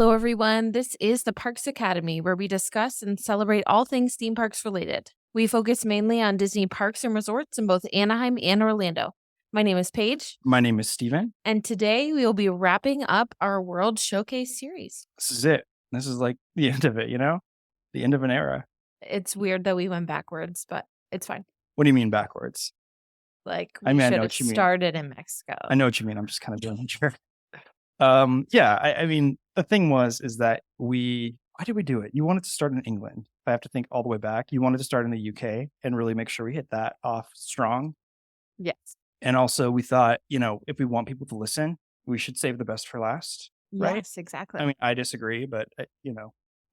Hello, everyone. This is the Parks Academy, where we discuss and celebrate all things theme parks related. We focus mainly on Disney parks and resorts in both Anaheim and Orlando. My name is Paige. My name is Steven. And today we will be wrapping up our World Showcase series. This is it. This is like the end of it, you know? The end of an era. It's weird that we went backwards, but it's fine. What do you mean backwards? Like, we should have started in Mexico. I know what you mean. I'm just kind of doing it here. I mean, the thing is that why did we do it? You wanted to start in England. If I have to think all the way back, you wanted to start in the UK and really make sure we hit that off strong. Yes. And also we thought, if we want people to listen, we should save the best for last. Right? Yes, exactly. I mean, I disagree, but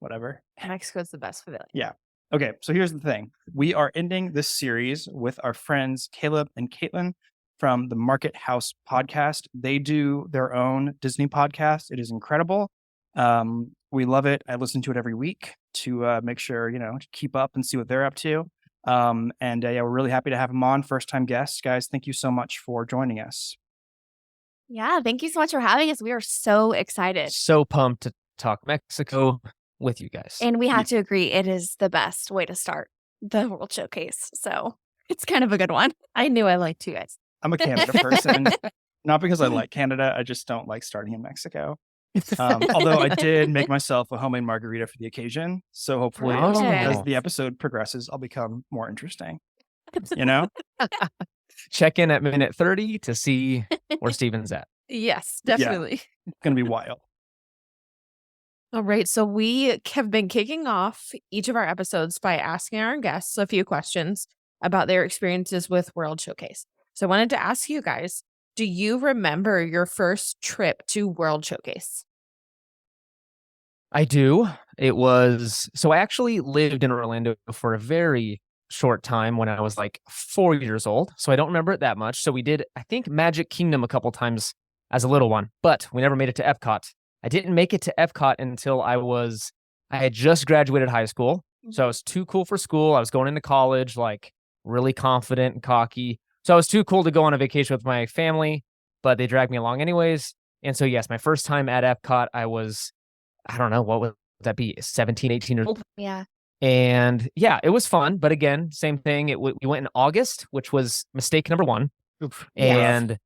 whatever. Mexico's the best pavilion. Yeah. Okay. So here's the thing. We are ending this series with our friends, Caleb and Caitlin, from the Market House podcast. They do their own Disney podcast. It is incredible. We love it. I listen to it every week to make sure, to keep up and see what they're up to. We're really happy to have them on. First time guests. Guys, thank you so much for joining us. Yeah, thank you so much for having us. We are so excited. So pumped to talk Mexico with you guys. And we have to agree, it is the best way to start the World Showcase. So it's kind of a good one. I knew I liked you guys. I'm a Canada person. Not because I like Canada. I just don't like starting in Mexico. Although I did make myself a homemade margarita for the occasion. So hopefully as the episode progresses, I'll become more interesting. Check in at minute 30 to see where Steven's at. Yes, definitely. Yeah, it's going to be wild. All right. So we have been kicking off each of our episodes by asking our guests a few questions about their experiences with World Showcase. So I wanted to ask you guys, do you remember your first trip to World Showcase? I do. So I actually lived in Orlando for a very short time when I was like 4 years old. So I don't remember it that much. So we did, I think, Magic Kingdom a couple times as a little one, but we never made it to Epcot. I didn't make it to Epcot until I had just graduated high school. So I was too cool for school. I was going into college, like really confident and cocky. So I was too cool to go on a vacation with my family, but they dragged me along anyways. And so, yes, my first time at Epcot, I was, I don't know, what would that be? 17, 18 years old. Yeah. And yeah, it was fun. But again, same thing. We went in August, which was mistake number one. Oof. And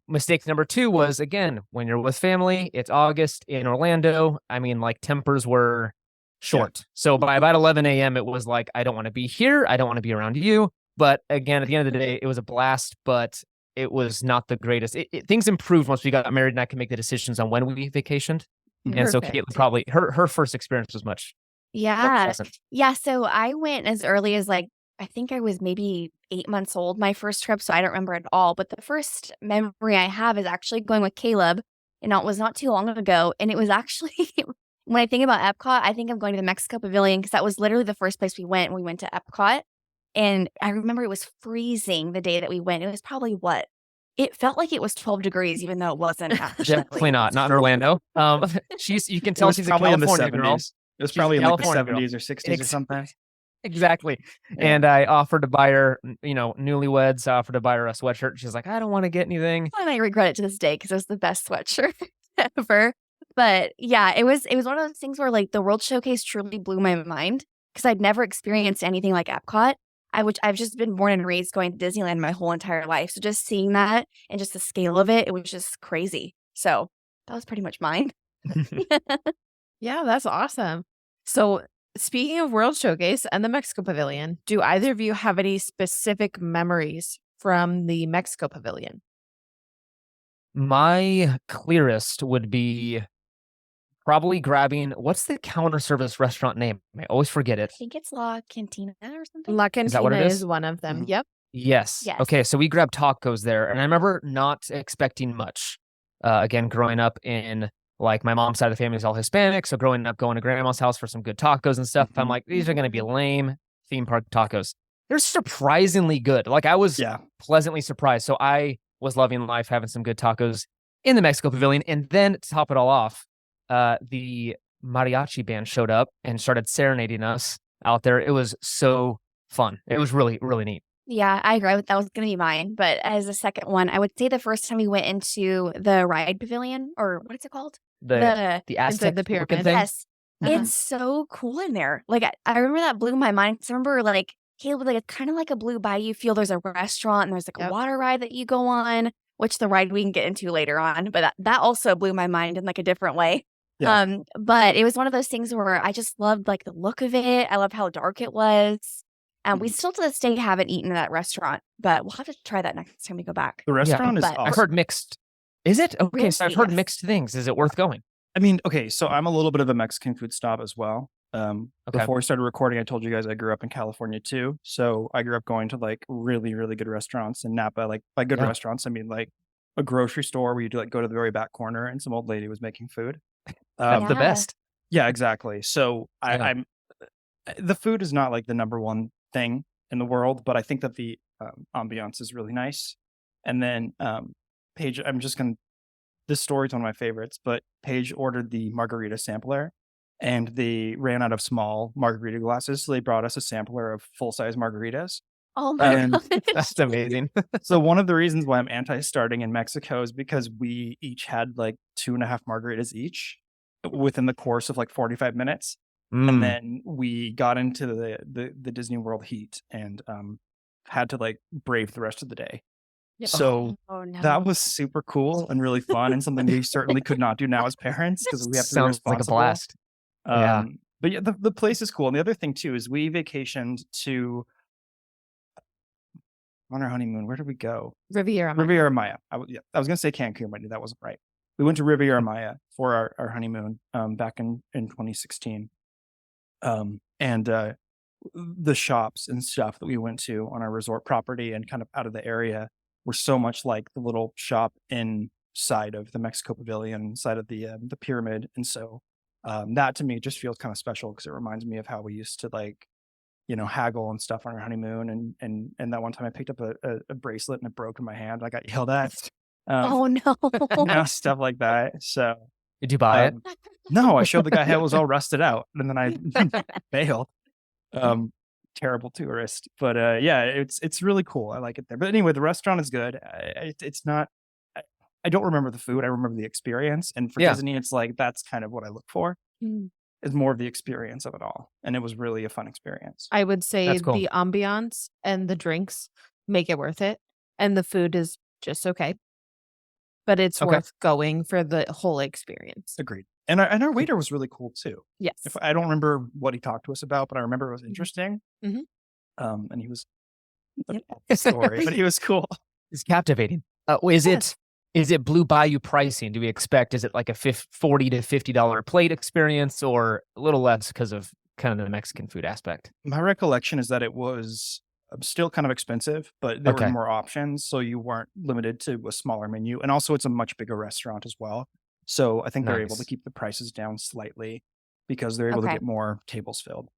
mistake number two was, again, when you're with family, it's August in Orlando. I mean, like tempers were short. Yeah. So by about 11 a.m., it was like, I don't want to be here. I don't want to be around you. But again, at the end of the day, it was a blast, but it was not the greatest. Things improved once we got married and I could make the decisions on when we vacationed. Perfect. And so Caitlin probably, her first experience was much. Yeah. Yeah. So I went as early as I think I was maybe 8 months old, my first trip. So I don't remember at all. But the first memory I have is actually going with Caleb. And it was not too long ago. And it was actually, when I think about Epcot, I think I'm going to the Mexico Pavilion because that was literally the first place we went when we went to Epcot. And I remember it was freezing the day that we went. It was probably it felt like it was 12 degrees, even though it wasn't actually. Definitely not in Orlando. You can tell she's a California girl. It was probably in like the 70s or 60s or something. Exactly. Yeah. And I offered to buy her, newlyweds, offered to buy her a sweatshirt. She's like, I don't want to get anything. And I regret it to this day because it was the best sweatshirt ever. But yeah, it was one of those things where like the World Showcase truly blew my mind because I'd never experienced anything like Epcot. I've just been born and raised going to Disneyland my whole entire life. So just seeing that and just the scale of it was just crazy. So that was pretty much mine. Yeah, that's awesome. So speaking of World Showcase and the Mexico Pavilion, do either of you have any specific memories from the Mexico Pavilion? My clearest would be probably grabbing, what's the counter service restaurant name? I always forget it. I think it's La Cantina or something. La Cantina is one of them. Mm-hmm. Yep. Yes. Okay, so we grabbed tacos there. And I remember not expecting much. Again, growing up in, like, my mom's side of the family is all Hispanic. So growing up, going to grandma's house for some good tacos and stuff, I'm like, these are going to be lame theme park tacos. They're surprisingly good. Like, I was pleasantly surprised. So I was loving life, having some good tacos in the Mexico Pavilion. And then to top it all off, the mariachi band showed up and started serenading us out there. It was so fun. It was really, really neat. Yeah, I agree. That was going to be mine. But as a second one, I would say the first time we went into the ride pavilion, or what is it called? the Aztec the looking pyramid. thing. Yes. Uh-huh. It's so cool in there. Like, I remember that blew my mind. 'Cause I remember, like, Caleb, like, it's kind of like a Blue Bayou feel. There's a restaurant and there's like a Yep. water ride that you go on, which the ride we can get into later on. But that also blew my mind in like a different way. Yeah. But it was one of those things where I just loved like the look of it. I loved how dark it was. And we still to this day haven't eaten at that restaurant, but we'll have to try that next time we go back. The restaurant is but- awesome. I've heard mixed. Is it? Okay, so I've Really? heard Yes. mixed things. Is it worth going? I mean, okay, so I'm a little bit of a Mexican food snob as well. Okay. Before we started recording, I told you guys I grew up in California too. So I grew up going to like really, really good restaurants in Napa. Like by good Yeah. restaurants, I mean like a grocery store where you like go to the very back corner and some old lady was making food. That's the Yeah. best. Yeah, exactly. So Yeah. I'm the food is not like the number one thing in the world, but I think that the ambiance is really nice. And then Paige, this story's one of my favorites, but Paige ordered the margarita sampler and they ran out of small margarita glasses. So they brought us a sampler of full-size margaritas. Oh my And God. That's amazing. So one of the reasons why I'm anti-starting in Mexico is because we each had like 2.5 margaritas each within the course of like 45 minutes. Mm. And then we got into the Disney World heat and had to like brave the rest of the day. Yep. So Oh no. that was super cool and really fun and something we certainly could not do now as parents because we have to be Sounds like a responsible. blast. Yeah. But yeah, the place is cool. And the other thing too is we vacationed to on our honeymoon. Where did we go? Riviera Maya. Riviera Maya. I was going to say Cancun, but I knew that wasn't right. We went to Riviera Maya for our honeymoon back in 2016. The shops and stuff that we went to on our resort property and kind of out of the area were so much like the little shop inside of the Mexico Pavilion, inside of the pyramid. And so that to me just feels kind of special because it reminds me of how we used to like, haggle and stuff on our honeymoon. And that one time I picked up a bracelet and it broke in my hand. I got yelled at. Oh no. Stuff like that. So Did you buy it? no, I showed the guy how it was all rusted out, and then I bailed. Terrible tourist, but yeah, it's really cool. I like it there. But anyway, the restaurant is good. It's not. I don't remember the food. I remember the experience. And for Yeah. Disney, it's like that's kind of what I look for. Mm. Is more of the experience of it all, and it was really a fun experience. I would say That's cool. the ambiance and the drinks make it worth it. And the food is just okay. But it's Okay. worth going for the whole experience. Agreed. And our waiter was really cool too. Yes. If I don't remember what he talked to us about, but I remember it was interesting. Mhm. And he was Yep. story, but he was cool. It's captivating. Is it Blue Bayou pricing? Do we expect, is it like a $40 to $50 plate experience or a little less because of kind of the Mexican food aspect? My recollection is that it was still kind of expensive, but there Okay. were more options, so you weren't limited to a smaller menu. And also, it's a much bigger restaurant as well. So I think they're able to Nice. keep the prices down slightly because they're able to Okay. get more tables filled.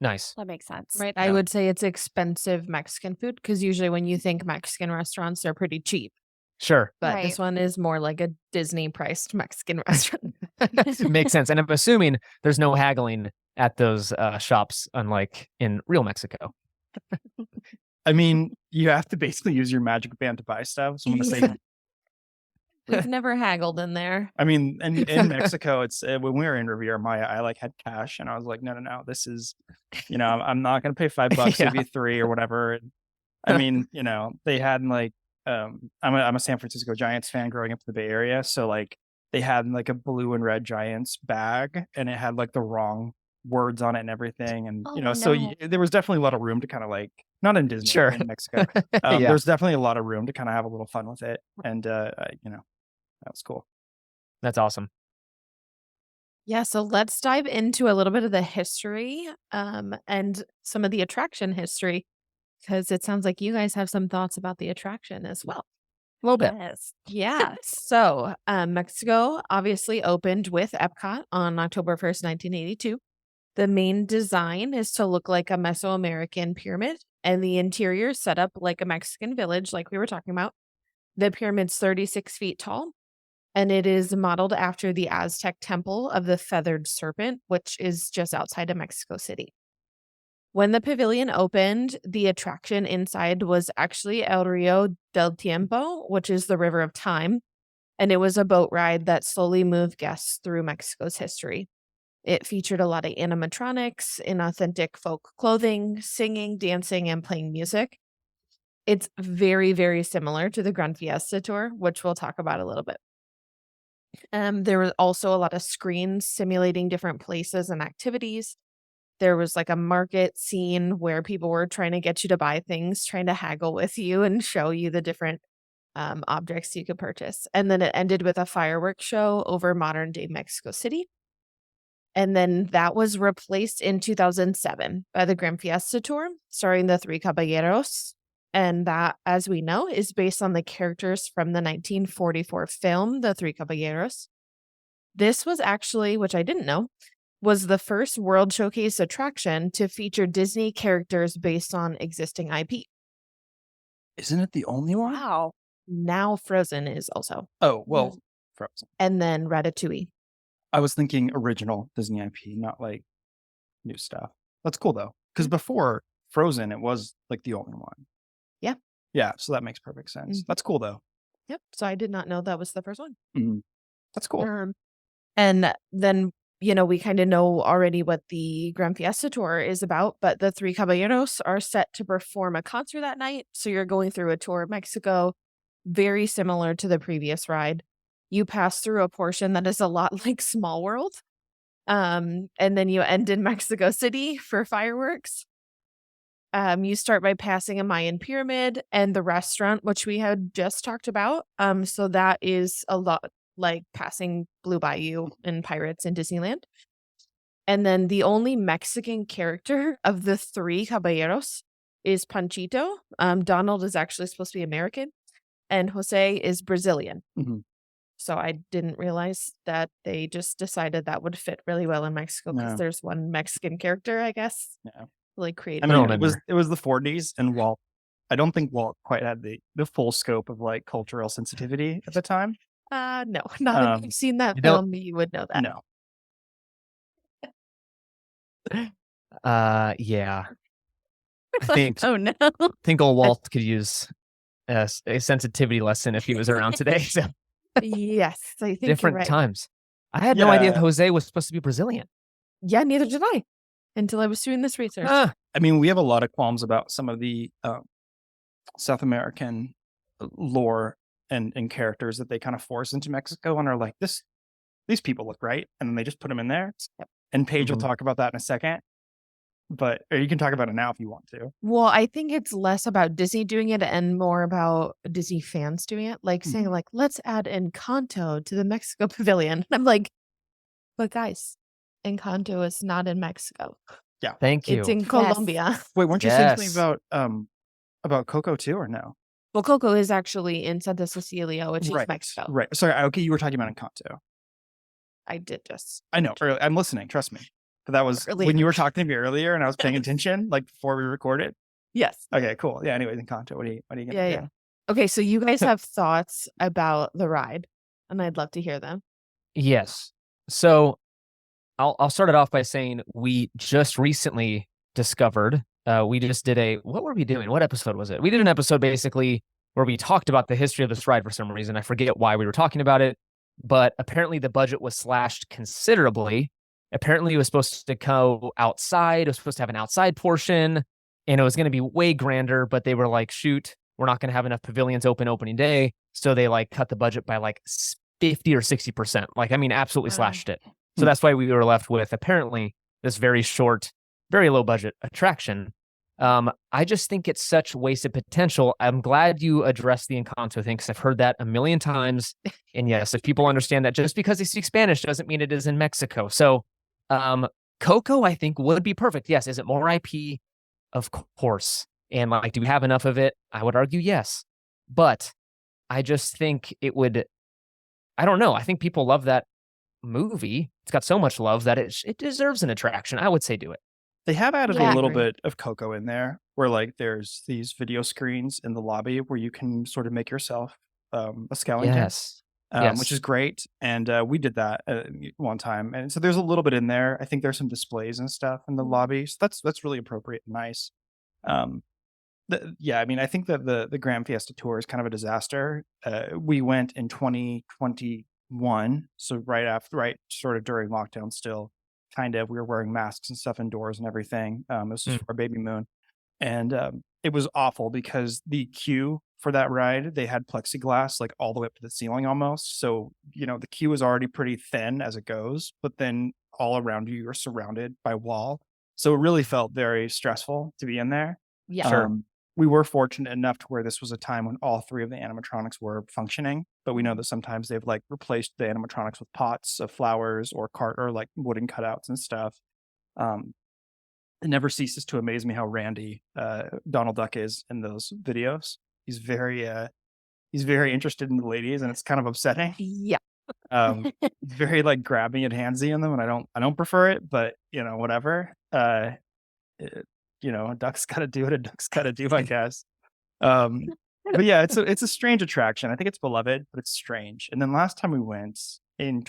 Nice. That makes sense. Right. Yeah. I would say it's expensive Mexican food because usually when you think Mexican restaurants, they're pretty cheap. Sure. But this Right. one is more like a Disney priced Mexican restaurant. Makes sense. And I'm assuming there's no haggling at those shops, unlike in real Mexico. I mean, you have to basically use your magic band to buy stuff. So I'm going to say, We've never haggled in there. I mean, in Mexico, it's when we were in Riviera Maya, I like had cash and I was like, no, this is, I'm not going to pay $5, Yeah. maybe $3 or whatever. And, I mean, they had like, I'm a San Francisco Giants fan growing up in the Bay Area. So like they had like a blue and red Giants bag and it had like the wrong words on it and everything. And, Oh, so no. there was definitely a lot of room to kind of like, not in Disney, Sure. but in Mexico. Yeah. There's definitely a lot of room to kind of have a little fun with it. And, that was cool. That's awesome. Yeah, so let's dive into a little bit of the history and some of the attraction history because it sounds like you guys have some thoughts about the attraction as well. A little bit. Yes. Yeah. So Mexico obviously opened with Epcot on October 1st, 1982. The main design is to look like a Mesoamerican pyramid, and the interior is set up like a Mexican village, like we were talking about. The pyramid's 36 feet tall, and it is modeled after the Aztec temple of the feathered serpent, which is just outside of Mexico City. When the pavilion opened, the attraction inside was actually El Rio del Tiempo, which is the River of Time. And it was a boat ride that slowly moved guests through Mexico's history. It featured a lot of animatronics in authentic folk clothing, singing, dancing, and playing music. It's very, very similar to the Gran Fiesta Tour, which we'll talk about a little bit. There was also a lot of screens simulating different places and activities. There was like a market scene where people were trying to get you to buy things, trying to haggle with you and show you the different objects you could purchase. And then it ended with a fireworks show over modern day Mexico City. And then that was replaced in 2007 by the Gran Fiesta Tour, starring the Three Caballeros. And that, as we know, is based on the characters from the 1944 film, The Three Caballeros. This was actually, which I didn't know, was the first World Showcase attraction to feature Disney characters based on existing IP. Isn't it the only one? Wow. Now Frozen is also. Oh, well, Frozen. And then Ratatouille. I was thinking original Disney IP, not like new stuff. That's cool though. Because before Frozen, it was like the only one. Yeah. Yeah. So that makes perfect sense. That's cool though. Yep. So I did not know that was the first one. That's cool. And then, we kind of know already what the Gran Fiesta Tour is about, but the Three Caballeros are set to perform a concert that night. So you're going through a tour of Mexico, very similar to the previous ride. You pass through a portion that is a lot like Small World. And then you end in Mexico City for fireworks. You start by passing a Mayan pyramid and the restaurant, which we had just talked about. So that is a lot like passing Blue Bayou and Pirates in Disneyland. And then the only Mexican character of the Three Caballeros is Panchito. Donald is actually supposed to be American, and Jose is Brazilian. So I didn't realize that they just decided that would fit really well in Mexico because there's one Mexican character, I guess. Yeah. Really creative. I mean, it was the 40s, and I don't think Walt quite had the full scope of like cultural sensitivity at the time. No, not if you've seen that film, you would know that. No. Yeah. I think Oh no. I think old Walt could use a sensitivity lesson if he was around today. So Yes, I think different you're right. times. I had no idea Jose was supposed to be Brazilian. Yeah, neither did I until I was doing this research. I mean, we have a lot of qualms about some of the South American lore and characters that they kind of force into Mexico and are like, these people look right. And then they just put them in there. Yep. And Paige will talk about that in a second. Or you can talk about it now if you want to. Well, I think it's less about Disney doing it and more about Disney fans doing it. Like saying like, let's add Encanto to the Mexico Pavilion. And I'm like, but guys, Encanto is not in Mexico. Yeah. Thank you. It's in Colombia. Wait, weren't you saying something about Coco too, or no? Well, Coco is actually in Santa Cecilia, which is Mexico. Right. Sorry. Okay, you were talking about Encanto. I did just. I know. I'm listening. Trust me. But that was when you were talking to me earlier, and I was paying attention, like before we recorded. Yes. Okay. Cool. Yeah. Anyways, Encanto. What are you gonna do? Yeah. Okay. So you guys have thoughts about the ride, and I'd love to hear them. Yes. So I'll start it off by saying we just recently discovered. We just did what were we doing? What episode was it? We did an episode basically where we talked about the history of this ride for some reason. I forget why we were talking about it, but apparently the budget was slashed considerably. Apparently it was supposed to go outside. It was supposed to have an outside portion, and it was going to be way grander, but they were like, shoot, we're not going to have enough pavilions opening day. So they like cut the budget by like 50 or 60%. Like, I mean, absolutely slashed it. So that's why we were left with apparently this very short, very low budget attraction. I just think it's such wasted potential. I'm glad you addressed the Encanto thing because I've heard that a million times. And yes, if people understand that just because they speak Spanish doesn't mean it is in Mexico. So Coco, I think, would be perfect. Yes. Is it more IP? Of course. And like, do we have enough of it? I would argue yes. But I just think it would, I don't know. I think people love that movie. It's got so much love that it deserves an attraction. I would say do it. They have added a little bit of Coco in there where like there's these video screens in the lobby where you can sort of make yourself a skeleton. Yes. Which is great. And we did that one time. And so there's a little bit in there. I think there's some displays and stuff in the lobby. So that's really appropriate and nice. I mean, I think that the Grand Fiesta Tour is kind of a disaster. We went in 2021, so right sort of during lockdown still, kind of. We were wearing masks and stuff indoors and everything. This was Mm. for our baby moon. And it was awful because the queue for that ride, they had plexiglass like all the way up to the ceiling almost. So, the queue is already pretty thin as it goes, but then all around you, you're surrounded by wall. So it really felt very stressful to be in there. Yeah. Sure. We were fortunate enough to where this was a time when all three of the animatronics were functioning, but we know that sometimes they've like replaced the animatronics with pots of flowers or like wooden cutouts and stuff. It never ceases to amaze me how randy Donald Duck is in those videos. He's very interested in the ladies, and it's kind of upsetting. Yeah. Very like grabby and handsy in them, and I don't prefer it, but whatever. A duck's got to do what a duck's got to do, I guess. But yeah, it's a strange attraction. I think it's beloved, but it's strange. And then last time we went in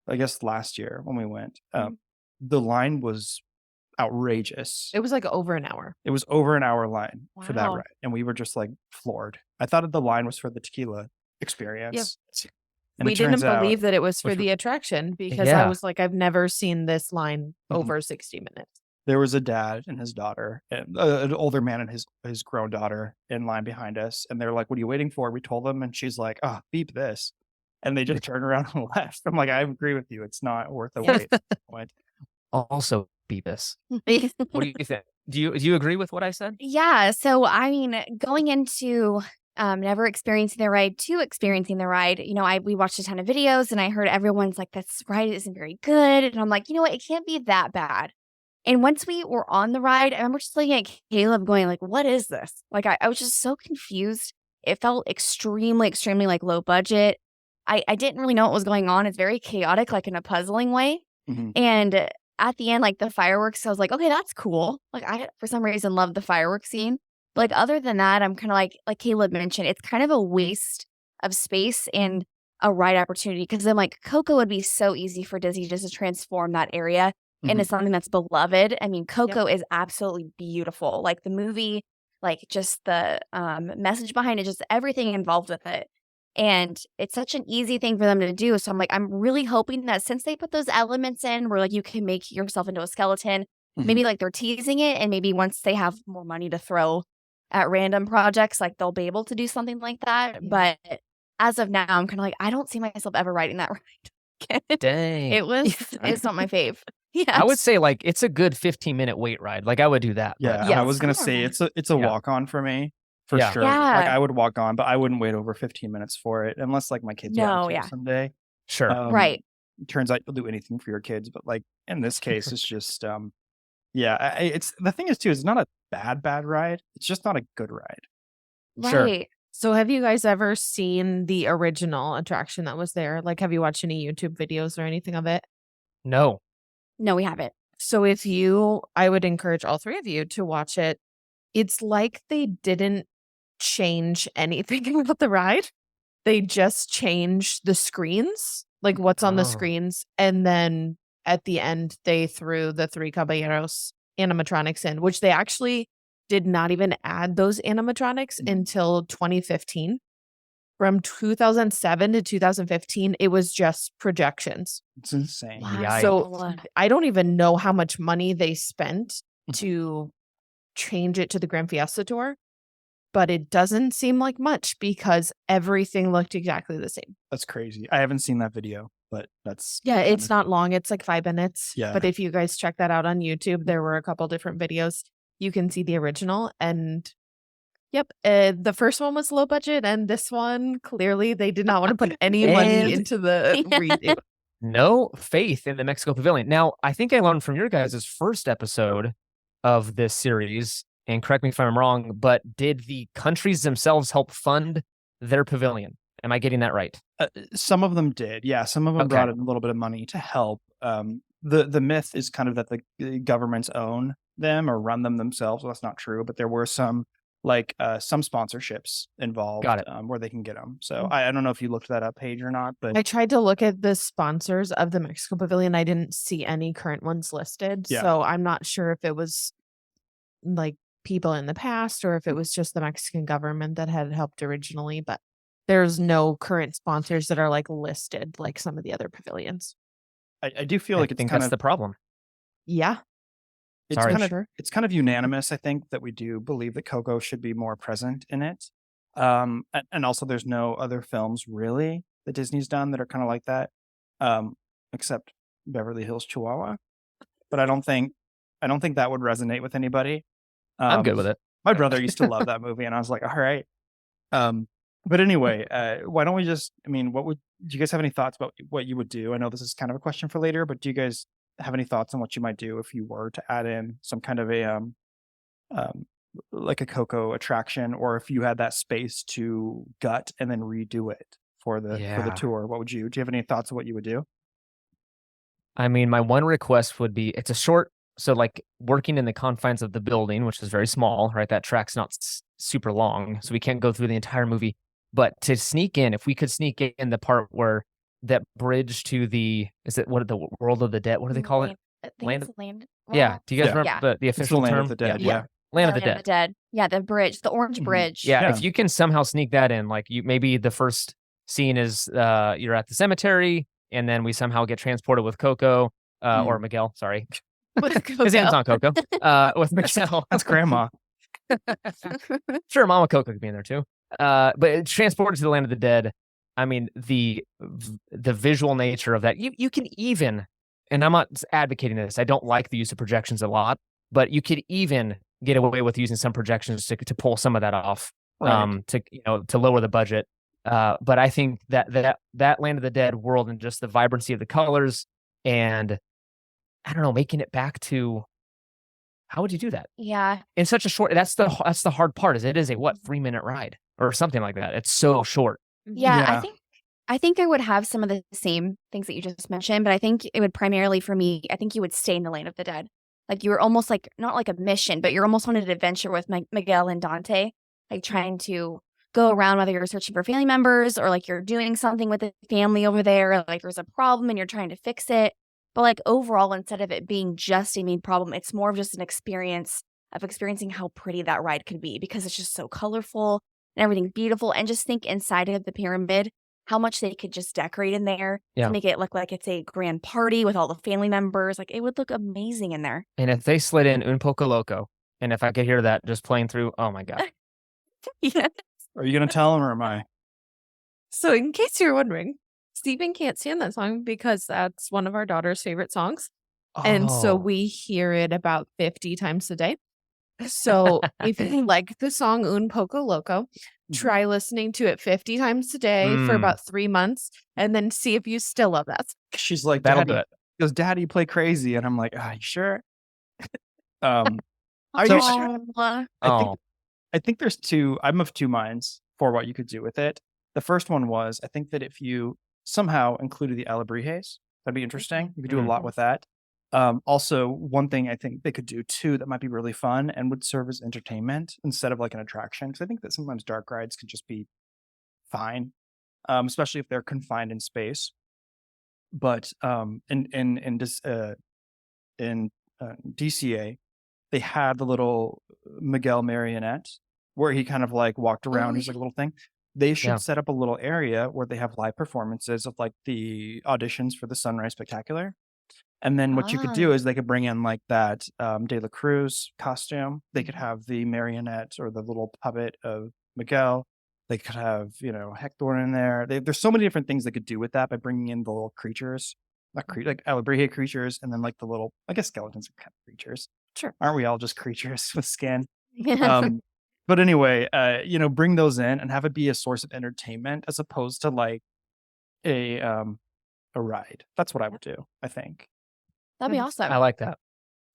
I guess last year when we went, the line was outrageous. It was like over an hour. It was over an hour line for that Wow. ride, and we were just like floored. I thought the line was for the tequila experience. And We it didn't turns out- believe that it was for Which the attraction because Yeah. I was like, I've never seen this line Mhm. over 60 minutes. there was a dad and his daughter, and an older man and his grown daughter in line behind us, and they're like, "What are you waiting for?" We told them, and she's like, "Oh, beep this," and they just turned around and left. I'm like, I agree with you. It's not worth the wait. Point. Also, Beavis. What do you think? Do you agree with what I said? Yeah. So, I mean, going into never experiencing the ride to experiencing the ride, we watched a ton of videos and I heard everyone's like, this ride isn't very good. And I'm like, you know what? It can't be that bad. And once we were on the ride, I remember just looking at Caleb going like, what is this? Like, I was just so confused. It felt extremely, extremely like low budget. I didn't really know what was going on. It's very chaotic, like in a puzzling way. Mhm. And at the end, like the fireworks, I was like, okay, that's cool. Like I, for some reason, love the fireworks scene. But like other than that, I'm kind of like Caleb mentioned, it's kind of a waste of space and a ride opportunity. Because then like Coco would be so easy for Disney just to transform that area into something that's beloved. I mean, Coco is absolutely beautiful. Like the movie, like just the message behind it, just everything involved with it. And it's such an easy thing for them to do. So I'm like, I'm really hoping that since they put those elements in where like you can make yourself into a skeleton, maybe like they're teasing it. And maybe once they have more money to throw at random projects, like they'll be able to do something like that. Yeah. But as of now, I'm kind of like, I don't see myself ever riding that ride again. Dang. It's not my fave. Yeah. I would say like it's a good 15-minute wait ride. Like I would do that. Yeah, but- and I was gonna say it's a Yeah. walk on for me for Yeah. sure. Yeah. Like I would walk on, but I wouldn't wait over 15 minutes for it unless like my kids No, wanted to yeah. someday. Sure. Right. Turns out you'll do anything for your kids, but like in this case, it's just it's the thing is too. It's not a bad ride. It's just not a good ride. Sure. Right. So have you guys ever seen the original attraction that was there? Like, have you watched any YouTube videos or anything of it? No. No, we haven't. So I would encourage all three of you to watch it. It's like they didn't change anything about the ride. They just changed the screens, like what's on the Oh. screens. And then at the end, they threw the Three Caballeros animatronics in, which they actually did not even add those animatronics until 2015. From 2007 to 2015, it was just projections. It's insane. Wow. So I don't even know how much money they spent to change it to the Grand Fiesta Tour, but it doesn't seem like much because everything looked exactly the same. That's crazy. I haven't seen that video, but that's Yeah, it's not long. It's like 5 minutes. Yeah. But if you guys check that out on YouTube, there were a couple different videos. You can see the original and yep, the first one was low budget and this one, clearly they did not want to put any money And- into the redo. No faith in the Mexico Pavilion. Now, I think I learned from your guys' first episode of this series, and correct me if I'm wrong, but did the countries themselves help fund their pavilion? Am I getting that right? Some of them did. Yeah, some of them Okay. brought in a little bit of money to help. The myth is kind of that the governments own them or run them themselves. Well, that's not true, but there were some some sponsorships involved. Got it. Where they can get them. So I don't know if you looked that up, Paige, or not, but I tried to look at the sponsors of the Mexico Pavilion. I didn't see any current ones listed. Yeah. So I'm not sure if it was like people in the past or if it was just the Mexican government that had helped originally, but there's no current sponsors that are like listed like some of the other pavilions. I do feel I like it's think kind that's of the problem. Yeah, it's Sorry. kind of sure. it's kind of unanimous, I think, that we do believe that Coco should be more present in it. And also there's no other films really that Disney's done that are kind of like that, except Beverly Hills Chihuahua. But I don't think that would resonate with anybody. I'm good with it. My brother used to love that movie, and I was like, all right. But anyway, why don't we just? I mean, do you guys have any thoughts about what you would do? I know this is kind of a question for later, but do you guys have any thoughts on what you might do if you were to add in some kind of a like a Coco attraction, or if you had that space to gut and then redo it for the Yeah. tour? What would you? Do you have any thoughts of what you would do? I mean, my one request would be it's a short, so like working in the confines of the building, which is very small, right? That track's not super long, so we can't go through the entire movie. But to sneak in, if we could sneak in the part where that bridge to the, is it what the world of the dead? What do they call it? I think Land. it's land. Yeah. Well, Do you guys Yeah. remember the It's the official Land term? of the Dead. Yeah. Yeah. Land yeah, of the Land Dead. Yeah, the bridge, the orange Mhm. bridge. Yeah, Yeah. if you can somehow sneak that in, like maybe the first scene is you're at the cemetery, and then we somehow get transported with Coco or Miguel. Sorry, his name's not Coco. With Miguel, That's Grandma. sure, Mama Coco could be in there too. But it's transported to the land of the dead. I mean, the visual nature of that. You can even, and I'm not advocating this. I don't like the use of projections a lot, but you could even get away with using some projections to pull some of that off, Right. to lower the budget. But I think that Land of the Dead world and just the vibrancy of the colors and I don't know, making it back to how would you do that Yeah. in such a short? That's the hard part. Is it is a what 3-minute ride or something like that? It's so short. Yeah, Yeah. I think I would have some of the same things that you just mentioned, but I think it would primarily for me, I think you would stay in the Land of the Dead. Like you were almost like not like a mission, but you're almost on an adventure with Miguel and Dante, like trying to go around whether you're searching for family members or like you're doing something with the family over there, or like there's a problem and you're trying to fix it. But like overall, instead of it being just a main problem, it's more of just an experience of experiencing how pretty that ride could be because it's just so colorful and everything's beautiful. And just think inside of the pyramid, how much they could just decorate in there Yeah. to make it look like it's a grand party with all the family members. Like it would look amazing in there. And if they slid in Un Poco Loco, and if I could hear that just playing through, oh my god. Yeah. Are you gonna tell him or am I? So in case you're wondering, Stephen can't stand that song because that's one of our daughter's favorite songs. And so Oh. we hear it about 50 times a day. So if you like the song Un Poco Loco, try listening to it 50 times a day for Mm. about 3 months and then see if you still love that. She's like, That'll Daddy. do it. She goes, Daddy, you play crazy. And I'm like, you sure? Are So- you sure? Aw. I think there's I'm of two minds for what you could do with it. The first one was, I think that if you somehow included the Alebrijes, that'd be interesting. You could do a lot with that. Also, one thing I think they could do too that might be really fun and would serve as entertainment instead of like an attraction. Because I think that sometimes dark rides can just be fine, especially if they're confined in space. But in DCA, they had the little Miguel marionette where he kind of like walked around. He's like a little thing. They should Yeah. set up a little area where they have live performances of like the auditions for the Sunrise Spectacular. And then what you could do is they could bring in like that De La Cruz costume. They could have the marionette or the little puppet of Miguel. They could have, Hector in there. There's so many different things they could do with that by bringing in the little creatures, like Alebrije creatures, and then like the little, I guess skeletons are kind of creatures. Sure. Aren't we all just creatures with skin? But anyway, bring those in and have it be a source of entertainment as opposed to like a ride. That's what I would do, I think. That'd be awesome. I like that.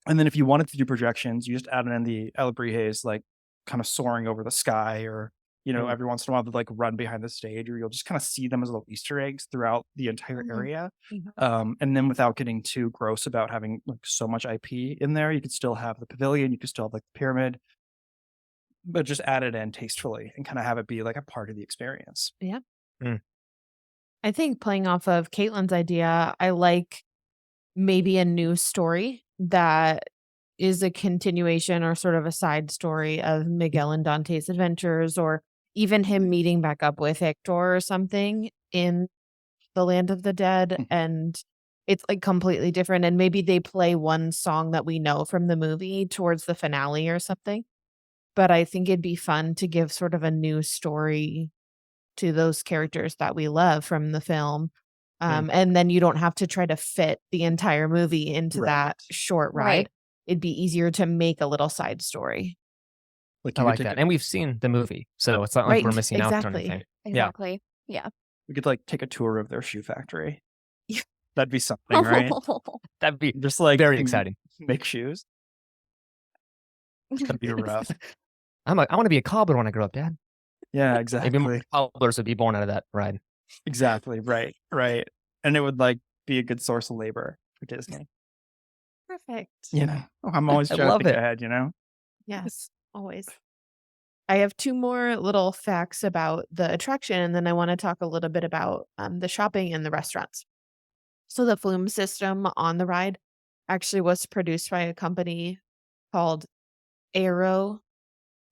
And then if you wanted to do projections, you just add in the Alebrijes like kind of soaring over the sky, or every once in a while they like run behind the stage, or you'll just kind of see them as little Easter eggs throughout the entire area. And then without getting too gross about having like so much IP in there, you could still have the pavilion, you could still have like the pyramid, but just add it in tastefully and kind of have it be like a part of the experience. Yeah. Mm. I think playing off of Caitlin's idea, I like maybe a new story that is a continuation or sort of a side story of Miguel and Dante's adventures, or even him meeting back up with Hector or something in the Land of the Dead, and it's like completely different. And maybe they play one song that we know from the movie towards the finale or something. But I think it'd be fun to give sort of a new story to those characters that we love from the film. And then you don't have to try to fit the entire movie into that short ride. Right. It'd be easier to make a little side story. Like I you like could that. take And we've seen the movie, so it's not like we're Right, missing out on exactly. anything. Exactly. Yeah. we could like take a tour of their shoe factory. Yeah. That'd be something, right? That'd be Just like very exciting. make shoes. That'd be rough. I want to be a cobbler when I grow up, Dad. Yeah, Maybe more exactly. cobblers would be born out of that ride. Exactly. Right. Right. And it would like be a good source of labor for Disney. Perfect. You know, I'm always I trying to love think it. ahead, you know? Yes, always. I have 2 more little facts about the attraction, and then I want to talk a little bit about the shopping and the restaurants. So the flume system on the ride actually was produced by a company called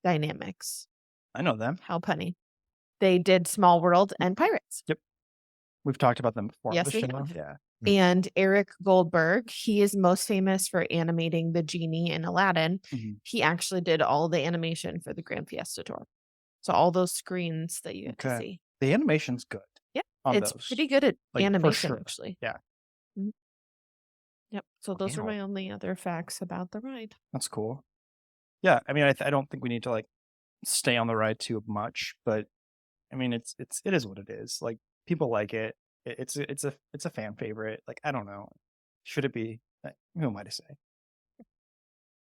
Aerodynamics. I know them. How punny. They did Small World and Pirates. We've talked about them before. on Yes, the we show. have. Yeah. And Eric Goldberg, he is most famous for animating the genie in Aladdin. Mhm. He actually did all the animation for the Grand Fiesta Tour. So all those screens that you get to Okay. see. The animation's good. Yeah, on it's those. pretty good at Like, for animation, sure. actually. Yeah. Mhm. Yep. So those are Wow. my only other facts about the ride. That's cool. Yeah. I mean, I don't think we need to like stay on the ride too much, but I mean, it is what it is. Like people like it. It's a fan favorite. Like I don't know. Should it be? Who am I to say?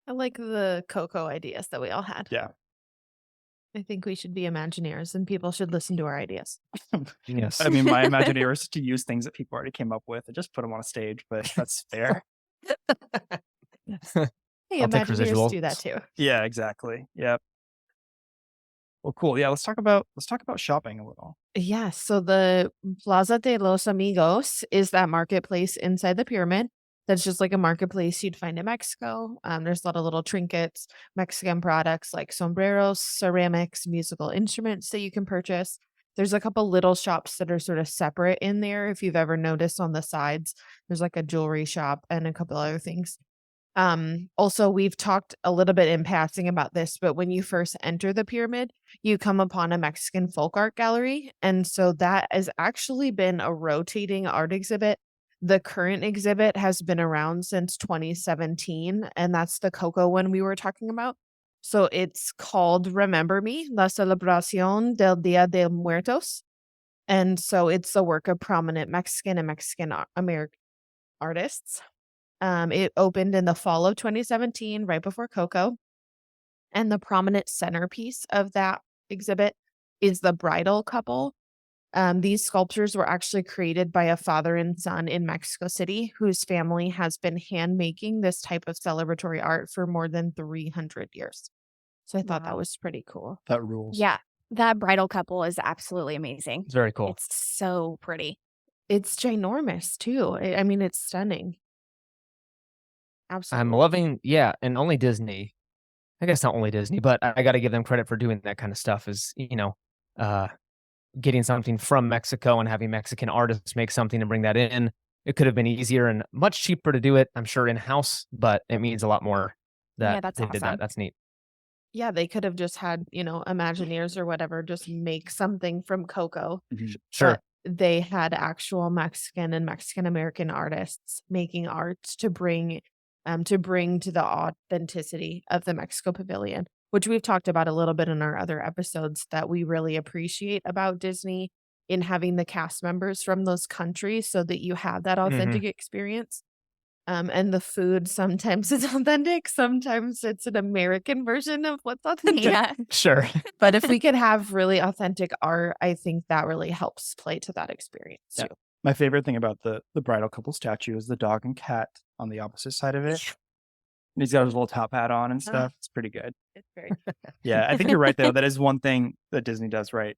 I like the Coco ideas that we all had. Yeah. I think we should be Imagineers and people should listen to our ideas. Genius. I mean, my imagination is to use things that people already came up with and just put them on a stage, but that's fair. Hey, I'll take Imagineers do residuals. that too. Yeah, exactly. Yep. Well, cool. Yeah, let's talk about shopping a little. Yeah, so the Plaza de los Amigos is that marketplace inside the pyramid. That's just like a marketplace you'd find in Mexico. There's a lot of little trinkets, Mexican products like sombreros, ceramics, musical instruments that you can purchase. There's a couple little shops that are sort of separate in there. If you've ever noticed on the sides, there's like a jewelry shop and a couple other things. Also, we've talked a little bit in passing about this, but when you first enter the pyramid, you come upon a Mexican folk art gallery. And so that has actually been a rotating art exhibit. The current exhibit has been around since 2017, and that's the Coco one we were talking about. So it's called Remember Me, La Celebración del Día de Muertos. And so it's the work of prominent Mexican and Mexican American artists. It opened in the fall of 2017, right before Coco. And the prominent centerpiece of that exhibit is the bridal couple. These sculptures were actually created by a father and son in Mexico City, whose family has been hand making this type of celebratory art for more than 300 years. So I thought that Wow. was pretty cool. That rules. Yeah. That bridal couple is absolutely amazing. It's very cool. It's so pretty. It's ginormous too. I mean, it's stunning. Absolutely. I'm loving, yeah, and only Disney. I guess not only Disney, but I got to give them credit for doing that kind of stuff. Is getting something from Mexico and having Mexican artists make something and bring that in. It could have been easier and much cheaper to do it, I'm sure, in house, but it means a lot more that Yeah, that's they did awesome. that. That's neat. Yeah, they could have just had, Imagineers or whatever, just make something from Coco. Mhm. Sure. But they had actual Mexican and Mexican American artists making art to bring to the authenticity of the Mexico Pavilion, which we've talked about a little bit in our other episodes that we really appreciate about Disney in having the cast members from those countries so that you have that authentic experience. And the food sometimes is authentic, sometimes it's an American version of what's authentic. Yeah. Sure. But if we could have really authentic art, I think that really helps play to that experience Yeah. too. My favorite thing about the bridal couple statue is the dog and cat on the opposite side of it. And he's got his little top hat on and stuff. It's pretty good. It's very Yeah, I think you're right though. That is one thing that Disney does right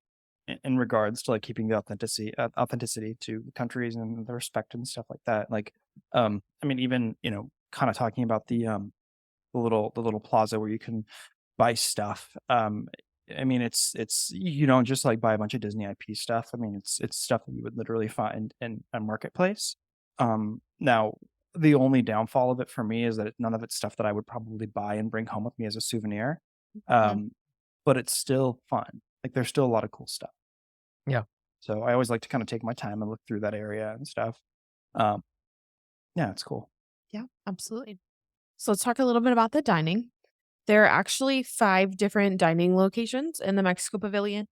in regards to like keeping the authenticity to the countries and the respect and stuff like that. Like, I mean, even kind of talking about the the little plaza where you can buy stuff. I mean, it's you don't just like buy a bunch of Disney IP stuff. I mean, it's stuff that you would literally find in a marketplace. Now the only downfall of it for me is that none of it's stuff that I would probably buy and bring home with me as a souvenir. But it's still fun. Like there's still a lot of cool stuff. Yeah. So I always like to kind of take my time and look through that area and stuff. Yeah, it's cool. Yeah, absolutely. So let's talk a little bit about the dining. There are actually 5 different dining locations in the Mexico Pavilion.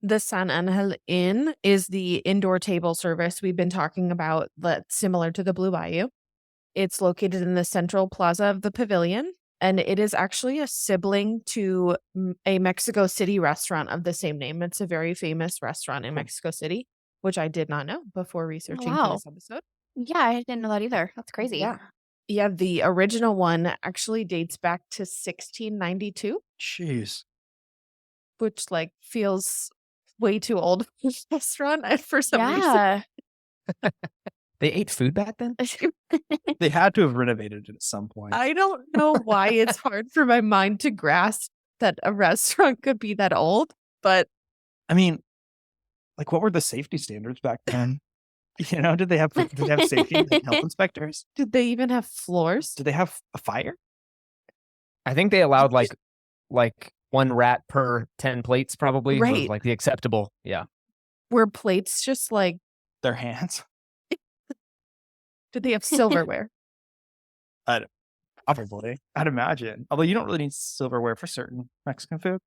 The San Angel Inn is the indoor table service we've been talking about that's similar to the Blue Bayou. It's located in the central plaza of the pavilion, and it is actually a sibling to a Mexico City restaurant of the same name. It's a very famous restaurant in Mexico City, which I did not know before researching for wow. this episode. Yeah, I didn't know that either. That's crazy. Yeah. Yeah, the original one actually dates back to 1692, Jeez. which like feels way too old for a restaurant for some reason. Yeah. They ate food back then? They had to have renovated it at some point. I don't know why it's hard for my mind to grasp that a restaurant could be that old, but I mean, like, what were the safety standards back then? You know, did they have safety like health inspectors? did they even have floors? Did they have a fire? I think they allowed like 1 rat per 10 plates probably was Right. like the acceptable. Yeah. Were plates just like, Their hands? did they have silverware? Probably. I'd imagine. Although you don't really need silverware for certain Mexican food.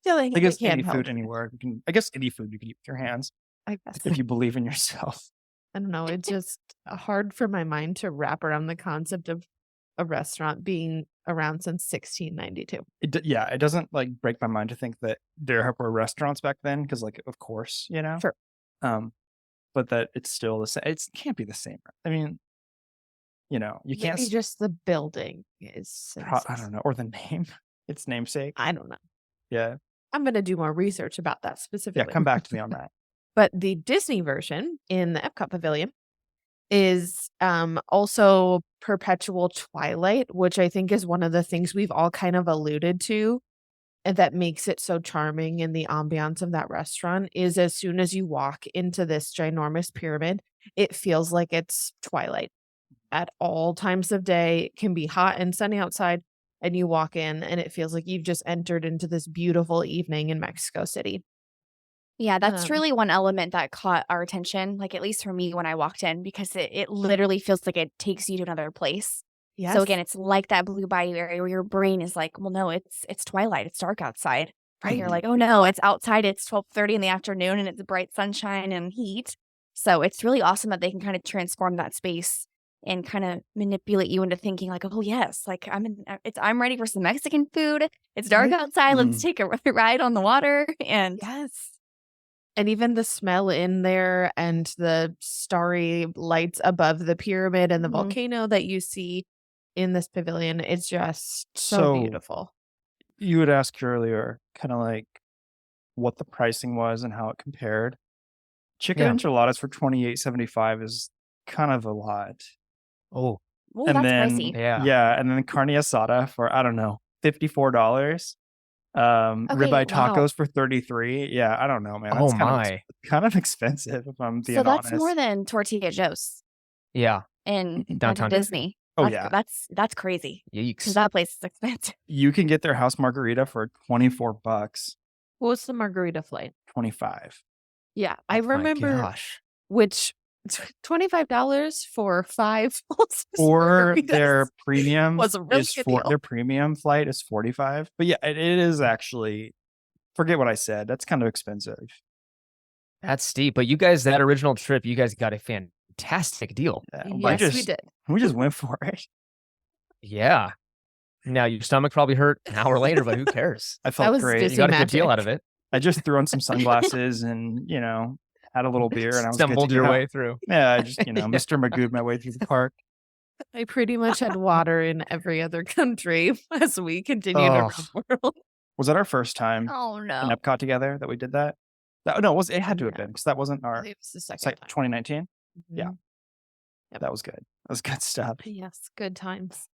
Yeah, I guess can't any help. food anywhere. I guess any food you can eat with your hands I guess. if you believe in yourself. I don't know. It's just hard for my mind to wrap around the concept of a restaurant being around since 1692. Yeah, it doesn't like break my mind to think that there were restaurants back then because, like, of course, you know. Sure. But that it's still the same. It can't be the same. I mean, you know, you can't. Maybe just the building is. I don't know, or the name, its namesake. I don't know. Yeah, I'm going to do more research about that yeah. specifically. Come back to me on that. But the Disney version in the Epcot Pavilion is also perpetual twilight, which I think is one of the things we've all kind of alluded to and that makes it so charming in the ambiance of that restaurant is as soon as you walk into this ginormous pyramid, it feels like it's twilight. At all times of day, it can be hot and sunny outside, and you walk in and it feels like you've just entered into this beautiful evening in Mexico City. Yeah, that's really one element that caught our attention, like at least for me when I walked in, because it literally feels like it takes you to another place. Yes. So again, it's like that Blue Bayou area where your brain is like, well, no, it's twilight, it's dark outside. Right. And you're like, oh no, it's outside, it's 12:30 in the afternoon and it's bright sunshine and heat. So it's really awesome that they can kind of transform that space and kind of manipulate you into thinking like, oh yes, like I'm ready for some Mexican food. It's dark outside. Let's take a ride on the water. And yes. And even the smell in there and the starry lights above the pyramid and the volcano that you see in this pavilion, it's just so beautiful. You had asked earlier kind of like what the pricing was and how it compared. Chicken enchiladas for $28.75 is kind of a lot. Oh, and that's then pricey. Yeah, and then carne asada for I don't know, $54. Ribeye tacos for $33. Yeah, I don't know, man. That's kind of expensive if I'm being honest. So that's more than Tortilla Joe's. Yeah. In downtown Disney. Oh that's crazy. Yikes. Because that place is expensive. You can get their house margarita for $24. What's the margarita flight? $25. Yeah, I remember. Gosh. Which $25 for 5 or their premium was a really good deal. Their premium flight is $45. But yeah, it is actually, forget what I said. That's kind of expensive. That's steep. But you guys, that original trip, you guys got a fantastic deal. Yeah, yes, we did. We just went for it. Yeah. Now your stomach probably hurt an hour later, but who cares? I felt great. You got a good deal out of it. I just threw on some sunglasses and, had a little beer and I was stumbled your way through. Yeah, I just, Mr. Magoo'd my way through the park. I pretty much had water in every other country as we continued around the world. Was that our first time in Epcot together that we did that? No, it had to have been because that wasn't our it was the second time. 2019. Mm-hmm. Yeah. Yep. That was good. That was good stuff. Yes, good times.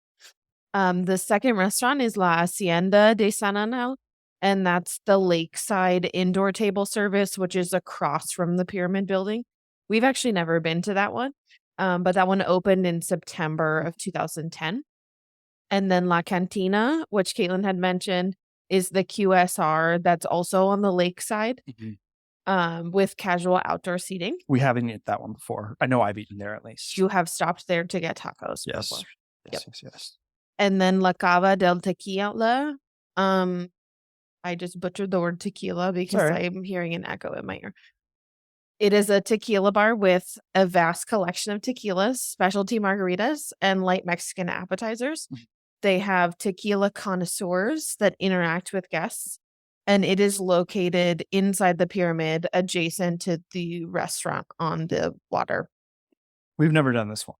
The second restaurant is La Hacienda de San Anel, and that's the lakeside indoor table service, which is across from the Pyramid Building. We've actually never been to that one, but that one opened in September of 2010. And then La Cantina, which Caitlin had mentioned, is the QSR that's also on the lakeside with casual outdoor seating. We haven't eaten that one before. I know I've eaten there at least. You have stopped there to get tacos Yes. before. Yes. And then La Cava del Tequila. I just butchered the word tequila because I'm hearing an echo in my ear. It is a tequila bar with a vast collection of tequilas, specialty margaritas, and light Mexican appetizers. They have tequila connoisseurs that interact with guests, and it is located inside the pyramid adjacent to the restaurant on the water. We've never done this one.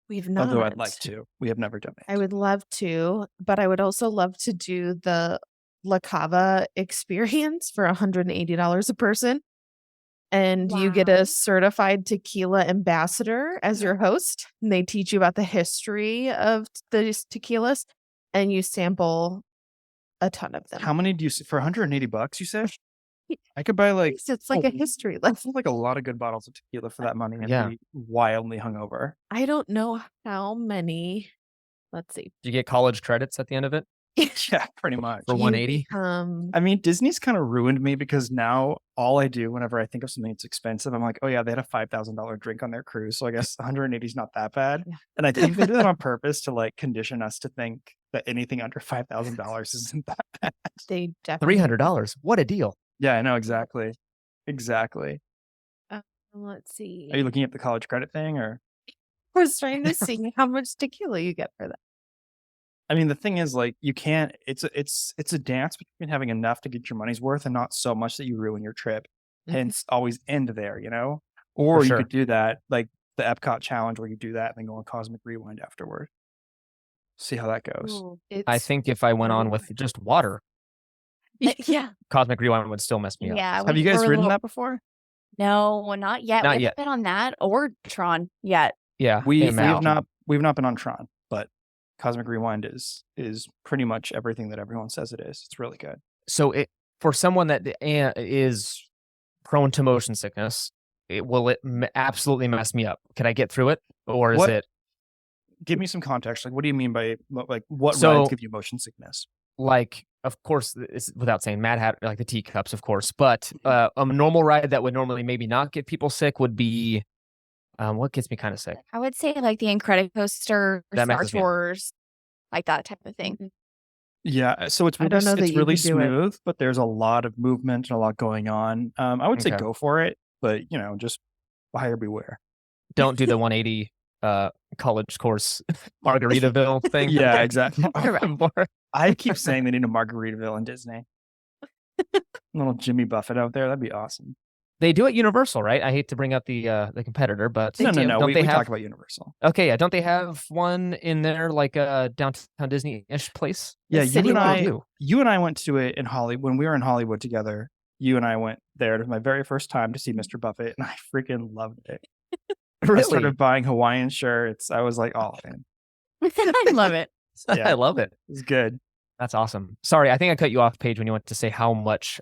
We've not. Although I'd like to. We have never done it. I would love to, but I would also love to do the La Cava experience for $180 a person. And you get a certified tequila ambassador as your host. And they teach you about the history of the tequilas, and you sample a ton of them. How many do you for $180? You said I could buy like it's like a history lesson. Like a lot of good bottles of tequila for that money and be wildly hungover. I don't know how many. Let's see. Do you get college credits at the end of it? Yeah, pretty much. For 180? I mean, Disney's kind of ruined me because now all I do whenever I think of something that's expensive, I'm like, oh yeah, they had a $5,000 drink on their cruise. So I guess 180 is not that bad. Yeah. And I think they did that on purpose to like condition us to think that anything under $5,000 isn't that bad. They definitely $300. What a deal. Yeah, I know. Exactly. Let's see. Are you looking at the college credit thing or? I was trying to see how much tequila you get for that. I mean, the thing is, like, you can't. It's a dance between having enough to get your money's worth and not so much that you ruin your trip. Hence, always end there, you know. Or you could do that, like the Epcot challenge, where you do that and then go on Cosmic Rewind afterward. See how that goes. Ooh, I think if I went on with just water, Cosmic Rewind would still mess me up. Yeah. Have you guys ridden that before? No, not yet. Not we yet. haven't been on that or Tron yet. Yeah, we've not been on Tron, but Cosmic Rewind is pretty much everything that everyone says it is. It's really good. So for someone that is prone to motion sickness, will it absolutely mess me up? Can I get through it, or is it? Give me some context. Like, what do you mean by like what rides give you motion sickness? Like, of course, it's without saying Mad Hatter, like the teacups, of course. But a normal ride that would normally maybe not get people sick would be. What gets me kind of sick? I would say like the Incredicoaster, Star Tours, like that type of thing. Yeah, so it's really smooth, but there's a lot of movement and a lot going on. I would say go for it, but just buyer beware. Don't do the 180 college course Margaritaville thing. Yeah, exactly. I keep saying they need a Margaritaville in Disney. Little Jimmy Buffett out there, that'd be awesome. They do at Universal, right? I hate to bring up the competitor, but no. Don't we talk about Universal. Okay, yeah. Don't they have one in there, like a downtown Disney-ish place? Yeah, you and I went to it in Hollywood when we were in Hollywood together. You and I went there. It was my very first time to see Mr. Buffett, and I freaking loved it. Really? I started buying Hawaiian shirts. I was like, oh man, I love it. Yeah. I love it. It's good. That's awesome. Sorry, I think I cut you off, Paige, when you went to say how much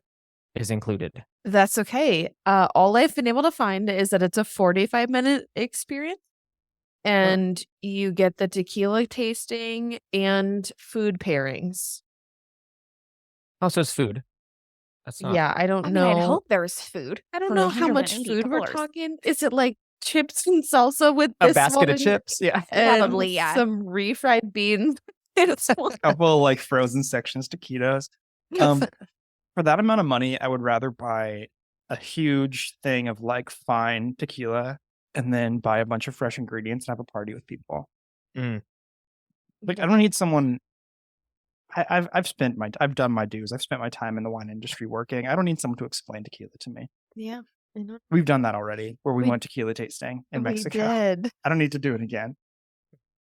is included. That's okay. All I've been able to find is that it's a 45-minute experience, and you get the tequila tasting and food pairings. Oh, so it's food. That's not... Yeah, I don't know. I hope there's food. I don't know how much food we're talking. Is it like chips and salsa with a basket of chips? Yeah, probably. Yeah, some refried beans. A couple like frozen sections taquitos. For that amount of money, I would rather buy a huge thing of like fine tequila and then buy a bunch of fresh ingredients and have a party with people. Like, I don't need someone. I've done my dues. I've spent my time in the wine industry working. I don't need someone to explain tequila to me. Yeah, I know. We've done that already, where we went tequila tasting in Mexico. We did. I don't need to do it again.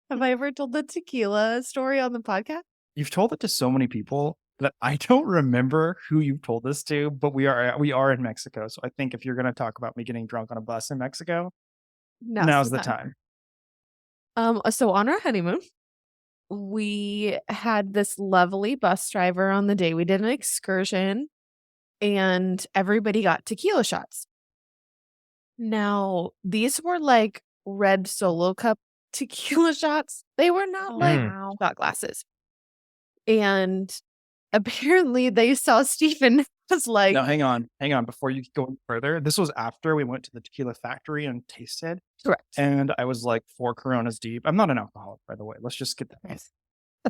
Have I ever told the tequila story on the podcast? You've told it to so many people that I don't remember who you've told this to, but we are in Mexico. So I think if you're going to talk about me getting drunk on a bus in Mexico, now's the time. So on our honeymoon, we had this lovely bus driver on the day we did an excursion, and everybody got tequila shots. Now, these were like red Solo Cup tequila shots. They were not like wow. shot glasses. And apparently they saw Stephen was like, Now, hang on. Before you go any further, this was after we went to the tequila factory and tasted. correct. And I was like 4 Coronas deep. I'm not an alcoholic, by the way. Let's just get that.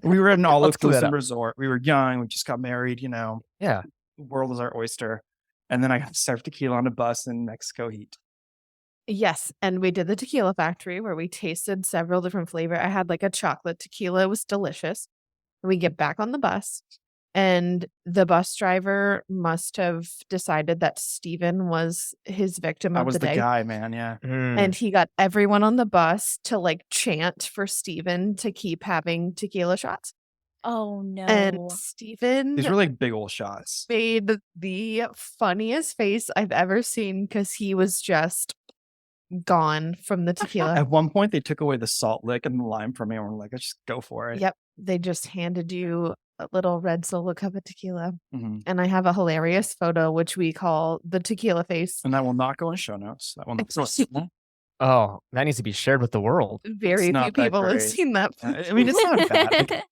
We were at an Let's clear that all-inclusive up. resort. We were young. We just got married, Yeah. The world is our oyster. And then I got served tequila on a bus in Mexico heat. Yes. And we did the tequila factory where we tasted several different flavors. I had like a chocolate tequila. It was delicious. We get back on the bus, and the bus driver must have decided that Stephen was his victim I of was the the day. guy, man. Yeah. And he got everyone on the bus to like chant for Stephen to keep having tequila shots. Oh no. And Stephen These were like big old shots. made the funniest face I've ever seen because he was just gone from the tequila. At one point, they took away the salt lick and the lime from me, and we're like, let's just go for it. Yep. They just handed you a little red Solo Cup of tequila. hmm And I have a hilarious photo, which we call the tequila face. And that will not go in show notes. That will not. Oh, that needs to be shared with the world. Very It's not few that people have great. seen that. I mean, it's not bad. Like,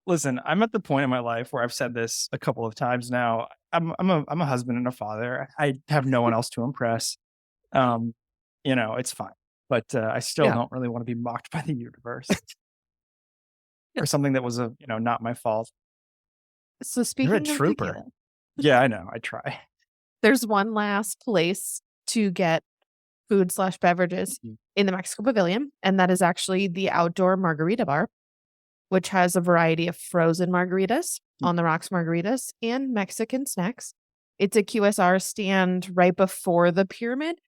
listen, I'm at the point in my life where I've said this a couple of times now. I'm a husband and a father. I have no one else to impress. It's fine. But I still Yeah. don't really want to be mocked by the universe or something that was not my fault. So speaking of trooper. tequila, Yeah, I know. I try. there's one last place to get food/beverages Mhm. in the Mexico Pavilion, and that is actually the outdoor margarita bar, which has a variety of frozen margaritas, on the rocks margaritas, and Mexican snacks. It's a QSR stand right before the pyramid.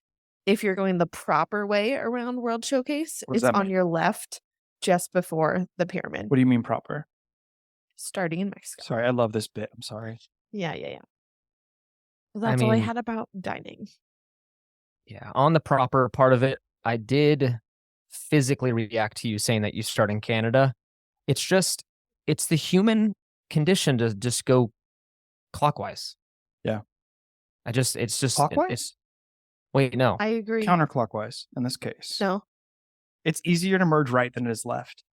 If you're going the proper way around World Showcase, What does it's that on mean? your left just before the pyramid, What do you mean proper? starting in Mexico. Sorry, I love this bit. I'm sorry. Yeah. That's all I mean- had about dining. Yeah. On the proper part of it, I did physically react to you saying that you start in Canada. It's the human condition to just go clockwise. Yeah. It's just Clockwise? Wait, no. I agree. Counterclockwise in this case. No. It's easier to merge right than it is left.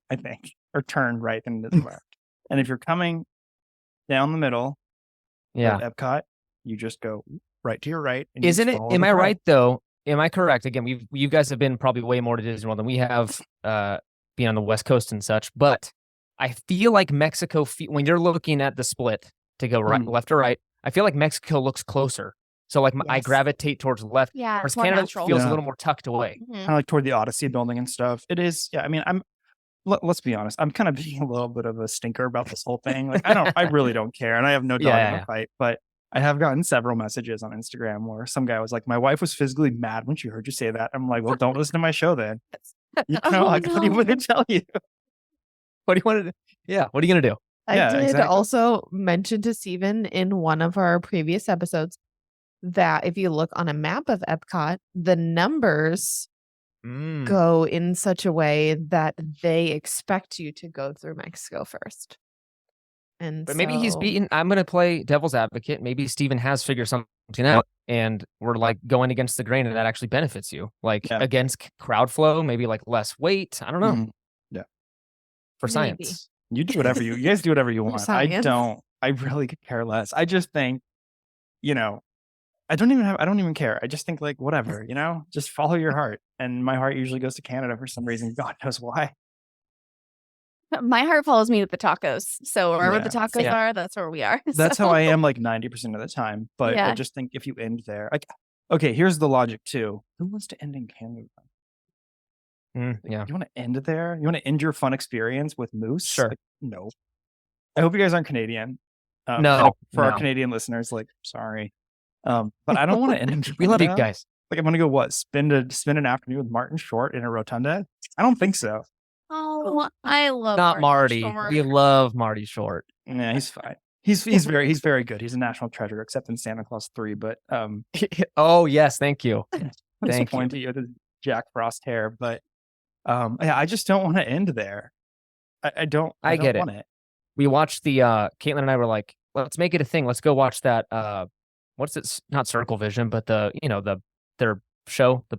I think. Or turn right than it is left. And if you're coming down the middle Yeah. at Epcot, you just go right to your right. And you Isn't just it? follow Am the I crowd. right though? Am I correct? Again, you guys have been probably way more to Disney World than we have, being on the West Coast and such. But I feel like Mexico, when you're looking at the split to go right, left or right, I feel like Mexico looks closer. So like I Yes. gravitate towards the left. Yeah, Whereas it's more Canada natural. feels Yeah. a little more tucked away. Mhm. Kind of like toward the Odyssey building and stuff. It is. Yeah. I mean, let's be honest. I'm kind of being a little bit of a stinker about this whole thing. Like, I really don't care. And I have no dog in the fight, but I have gotten several messages on Instagram where some guy was like, my wife was physically mad when she heard you say that. I'm like, well, don't listen to my show then. What do you want me to tell you? What do you want to do? Yeah. What are you going to do? I Yeah, did exactly. also mention to Steven in one of our previous episodes that if you look on a map of Epcot, the numbers go in such a way that they expect you to go through Mexico first. And But maybe he's so- beaten. I'm going to play devil's advocate. Maybe Steven has figured something out and we're like going against the grain and that actually benefits you. Like Yeah. against crowd flow, maybe like less weight. I don't know. Mhm. For Maybe. science. You do whatever you guys do whatever you want. I science. don't. I really could care less. I just think, I don't even care. I just think like whatever, just follow your heart. And my heart usually goes to Canada for some reason. God knows why. My heart follows me with the tacos. So wherever the Yeah. tacos Yeah. are, that's where we are. That's So- how I am like 90% of the time. But I Yeah. just think if you end there, like, okay, here's the logic too. Who wants to end in Canada? Yeah. You want to end it there? You want to end your fun experience with moose? Sure. Like, no. I hope you guys aren't Canadian. No, For our no. Canadian listeners, like, sorry. But I don't want to end in We love you Canada. guys. Like, I'm gonna go what? Spend an afternoon with Martin Short in a rotunda? I don't think so. Oh, I love Not Marty. Short. We love Marty Short. Yeah, he's fine. He's very good. He's a national treasure, except in Santa Claus 3. But Oh, yes. Thank you. I'm Thank you. disappointed you with his Jack Frost hair. But Yeah, I just don't want to end there. I don't get it. want it. We watched the Caitlin and I were like, let's make it a thing. Let's go watch that what's it? Not Circle Vision, but their show, the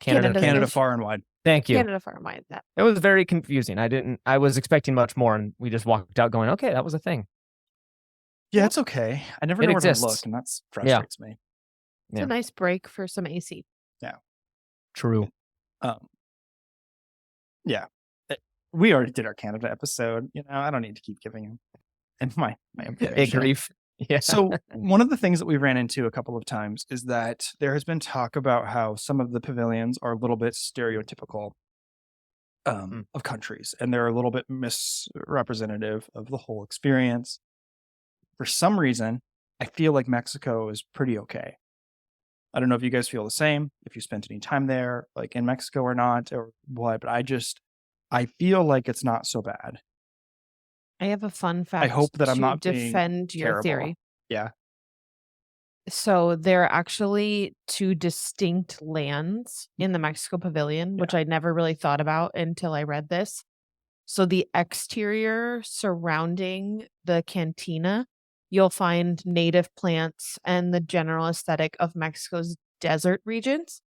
Canada Far and Wide. Thank you. Canada Far and Wide. That. It was very confusing. I was expecting much more, and we just walked out going, okay, that was a thing. Yeah, it's okay. I never know where to look, and that frustrates me. It's a nice break for some AC. Yeah. True. Yeah. We already did our Canada episode. I don't need to keep giving him and my big grief. Yeah. So one of the things that we ran into a couple of times is that there has been talk about how some of the pavilions are a little bit stereotypical of countries, and they're a little bit misrepresentative of the whole experience. For some reason, I feel like Mexico is pretty okay. I don't know if you guys feel the same, if you spent any time there, like in Mexico or not, or what, but I feel like it's not so bad. I have a fun fact. I hope that I'm not defend your terrible. theory. Yeah. So there are actually two distinct lands in the Mexico Pavilion, which I never really thought about until I read this. So the exterior surrounding the cantina, you'll find native plants and the general aesthetic of Mexico's desert regions.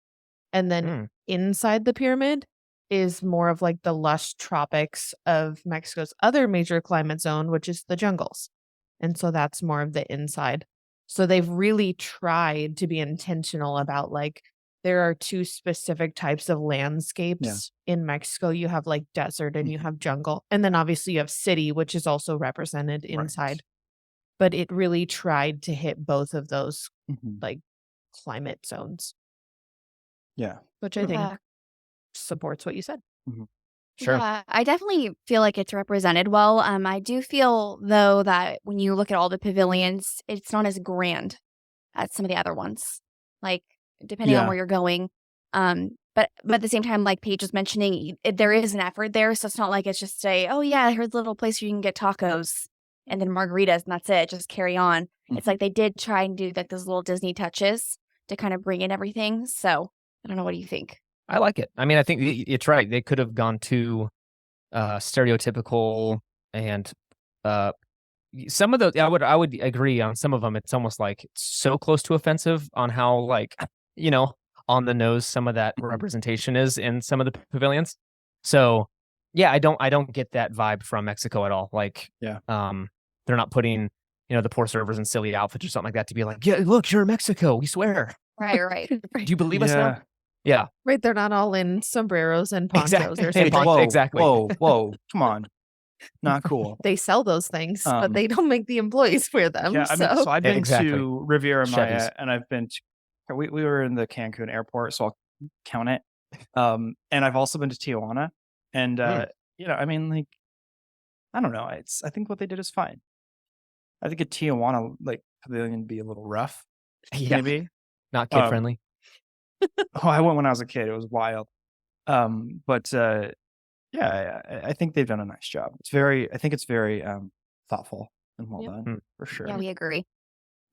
And then inside the pyramid is more of like the lush tropics of Mexico's other major climate zone, which is the jungles. And so that's more of the inside. So they've really tried to be intentional about like, there are two specific types of landscapes in Mexico. You have like desert and you have jungle. And then obviously you have city, which is also represented inside. Right. But it really tried to hit both of those like climate zones. Yeah. Which I think supports what you said. Sure. Yeah, I definitely feel like it's represented well. I do feel, though, that when you look at all the pavilions, it's not as grand as some of the other ones. Like, depending on where you're going. But at the same time, like Paige was mentioning, there is an effort there. So it's not like it's just oh yeah, here's a little place where you can get tacos and then margaritas and that's it. Just carry on. It's like they did try and do like those little Disney touches to kind of bring in everything. So I don't know. What do you think? I like it. I mean, I think it's right. They could have gone too stereotypical, and some of those. I would agree on some of them. It's almost like so close to offensive on how like on the nose some of that representation is in some of the pavilions. So yeah, I don't get that vibe from Mexico at all. Like they're not putting the poor servers in silly outfits or something like that to be like, yeah, look, you're in Mexico. We swear. Right. Do you believe us now? Yeah. Right. They're not all in sombreros and ponchos or something. Exactly. Whoa. Come on. Not cool. They sell those things, but they don't make the employees wear them. Yeah, so I've been to Riviera Chevys. Maya, and I've been to, we were in the Cancun airport, so I'll count it. And I've also been to Tijuana. And, I mean, like, I don't know. I think what they did is fine. I think a Tijuana, like, pavilion would be a little rough. Maybe. Not kid friendly. I went when I was a kid. It was wild. But I think they've done a nice job. I think it's very thoughtful and well done for sure. Yeah, we agree.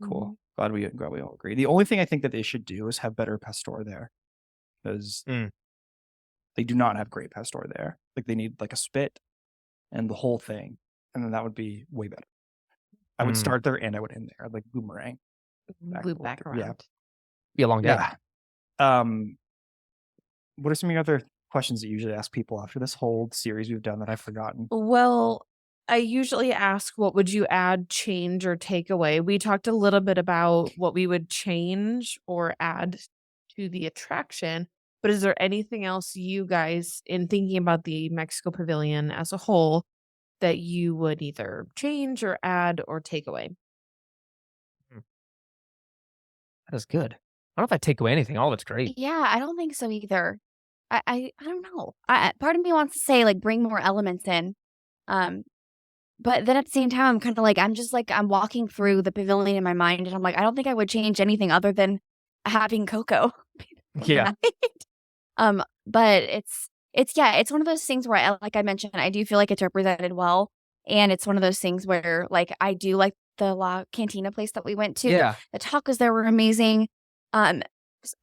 Cool. Glad we all agree. The only thing I think that they should do is have better pastor there, because they do not have great pastor there. Like they need like a spit and the whole thing, and then that would be way better. I would start there and I would end there, like boomerang. Loop back around. Yeah. Be a long day. Yeah. What are some of your other questions that you usually ask people after this whole series we've done that I've forgotten? Well, I usually ask, what would you add, change, or take away? We talked a little bit about what we would change or add to the attraction, but is there anything else you guys, in thinking about the Mexico Pavilion as a whole, that you would either change or add or take away? That is good. I don't know if I take away anything. All of it's great. Yeah, I don't think so either. I don't know. Part of me wants to say like bring more elements in, but then at the same time I'm kind of like I'm walking through the pavilion in my mind and I'm like I don't think I would change anything other than having Coco. Yeah. But it's one of those things where like I mentioned, I do feel like it's represented well, and it's one of those things where like I do like the La Cantina place that we went to. Yeah. The tacos there were amazing.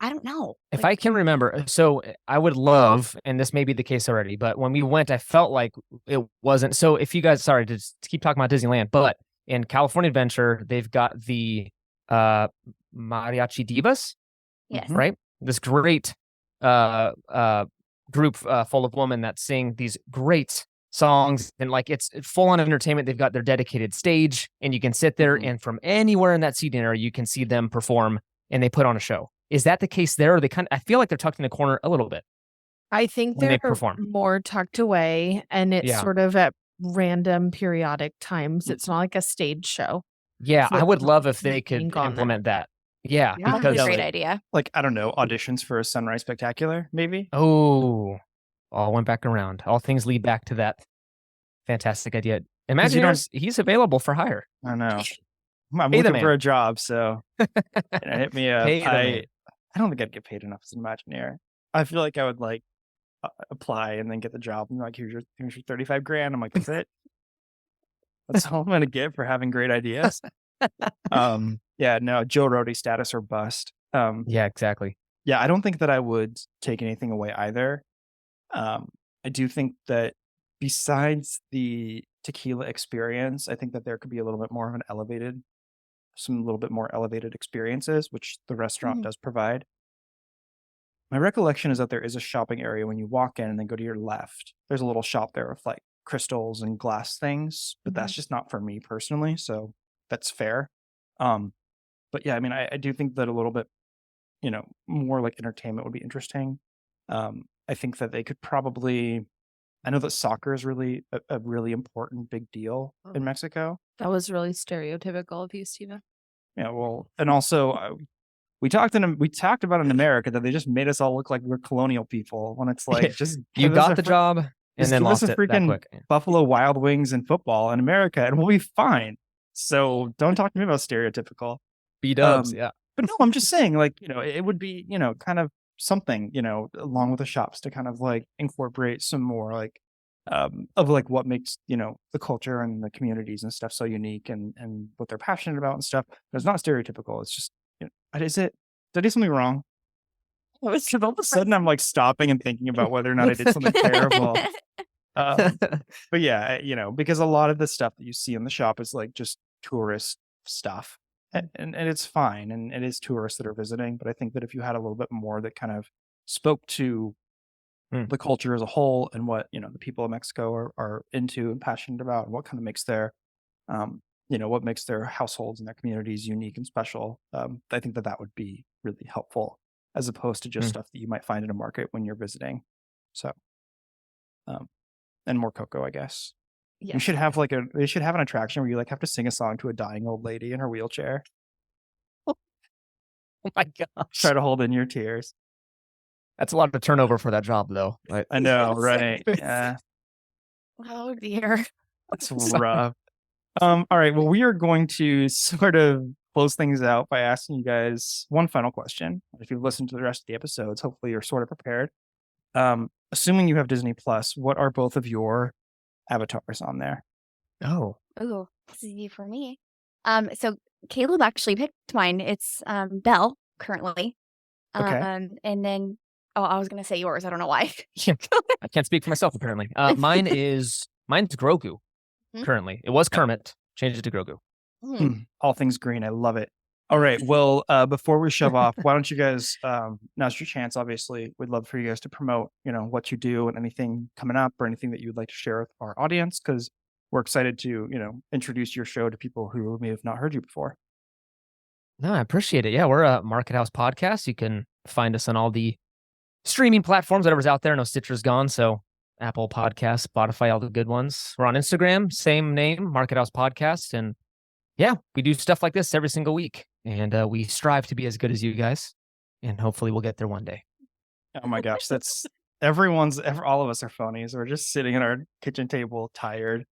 I don't know. If I can remember, so I would love, and this may be the case already, but when we went, I felt like it wasn't. So if you guys, sorry to keep talking about Disneyland, but in California Adventure, they've got the Mariachi Divas, Yes. right? This great group full of women that sing these great songs, and like it's full on entertainment. They've got their dedicated stage, and you can sit there, and from anywhere in that seating area, you can see them perform, and they put on a show. Is that the case there? Or they kind of, I feel like they're tucked in the corner a little bit I think when they they're perform. more tucked away, and it's Yeah. sort of at random periodic times. It's not like a stage show. Yeah, So I would it's love not if they could being gone there. implement that. Yeah, Yeah. That's because a great like- idea. Like, I don't know, auditions for a Sunrise Spectacular, maybe? all went back around. All things lead back to that fantastic idea. Imagineers, he's available for hire. I know. I'm Pay the looking for man. a job, so hit me up. Pay the man. I don't think I'd get paid enough as an Imagineer. I feel like I would like apply and then get the job and like, here's your 35 grand. I'm like, that's it. That's all I'm gonna get for having great ideas. Yeah, no, Joe Rohde status or bust. Yeah, exactly. Yeah, I don't think that I would take anything away either. I do think that besides the tequila experience, I think that there could be a little bit more of a little bit more elevated experiences, which the restaurant does provide. My recollection is that there is a shopping area when you walk in and then go to your left. There's a little shop there with like crystals and glass things, but that's just not for me personally, so that's fair. But yeah, I mean, I do think that a little bit, more like entertainment would be interesting. I think that they could probably, I know that soccer is really a really important big deal in Mexico. That was really stereotypical of you, Steven. Yeah, well, and also we talked about in America that they just made us all look like we're colonial people when it's like just You give us got a the fr- job and just then give us lost a it that freaking quick. Buffalo Wild Wings and football in America and we'll be fine. So don't talk to me about stereotypical. B-dubs, yeah. But no, I'm just saying, like, it would be, kind of something, along with the shops to kind of like incorporate some more like of like what makes, the culture and the communities and stuff so unique and what they're passionate about and stuff. But it's not stereotypical. It's just, did I do something wrong? All of a sudden I'm like stopping and thinking about whether or not I did something terrible. But yeah, because a lot of the stuff that you see in the shop is like just tourist stuff. And it's fine, and it is tourists that are visiting. But I think that if you had a little bit more that kind of spoke to the culture as a whole and what the people of Mexico are into and passionate about, and what kind of makes their what makes their households and their communities unique and special, I think that would be really helpful as opposed to just stuff that you might find in a market when you're visiting. So, and more cocoa, I guess. Yeah. You should have they should have an attraction where you like have to sing a song to a dying old lady in her wheelchair. Oh my gosh. Try to hold in your tears. That's a lot of turnover for that job, though. Right? I know, right? Yeah, Oh dear. that's rough. All right. Well, we are going to sort of close things out by asking you guys one final question. If you've listened to the rest of the episodes, hopefully you're sort of prepared. Assuming you have Disney Plus, what are both of your avatars on there? Oh, This is easy for me. So Caleb actually picked mine. It's Belle currently. Okay. And then I was gonna say yours. I don't know why. I can't speak for myself, apparently. Mine's Grogu currently. It was Kermit. Changed it to Grogu. All things green. I love it. All right. Well, before we shove off, why don't you guys, now's your chance, obviously. We'd love for you guys to promote, what you do and anything coming up or anything that you'd like to share with our audience, because we're excited to, introduce your show to people who may have not heard you before. No, I appreciate it. Yeah, we're a Market House podcast. You can find us on all the streaming platforms, whatever's out there. No Stitcher's gone, so Apple Podcasts, Spotify, all the good ones. We're on Instagram, same name, Market House Podcast. And yeah, we do stuff like this every single week. And we strive to be as good as you guys. And hopefully we'll get there one day. Oh my gosh, that's all of us are phonies. We're just sitting at our kitchen table, tired,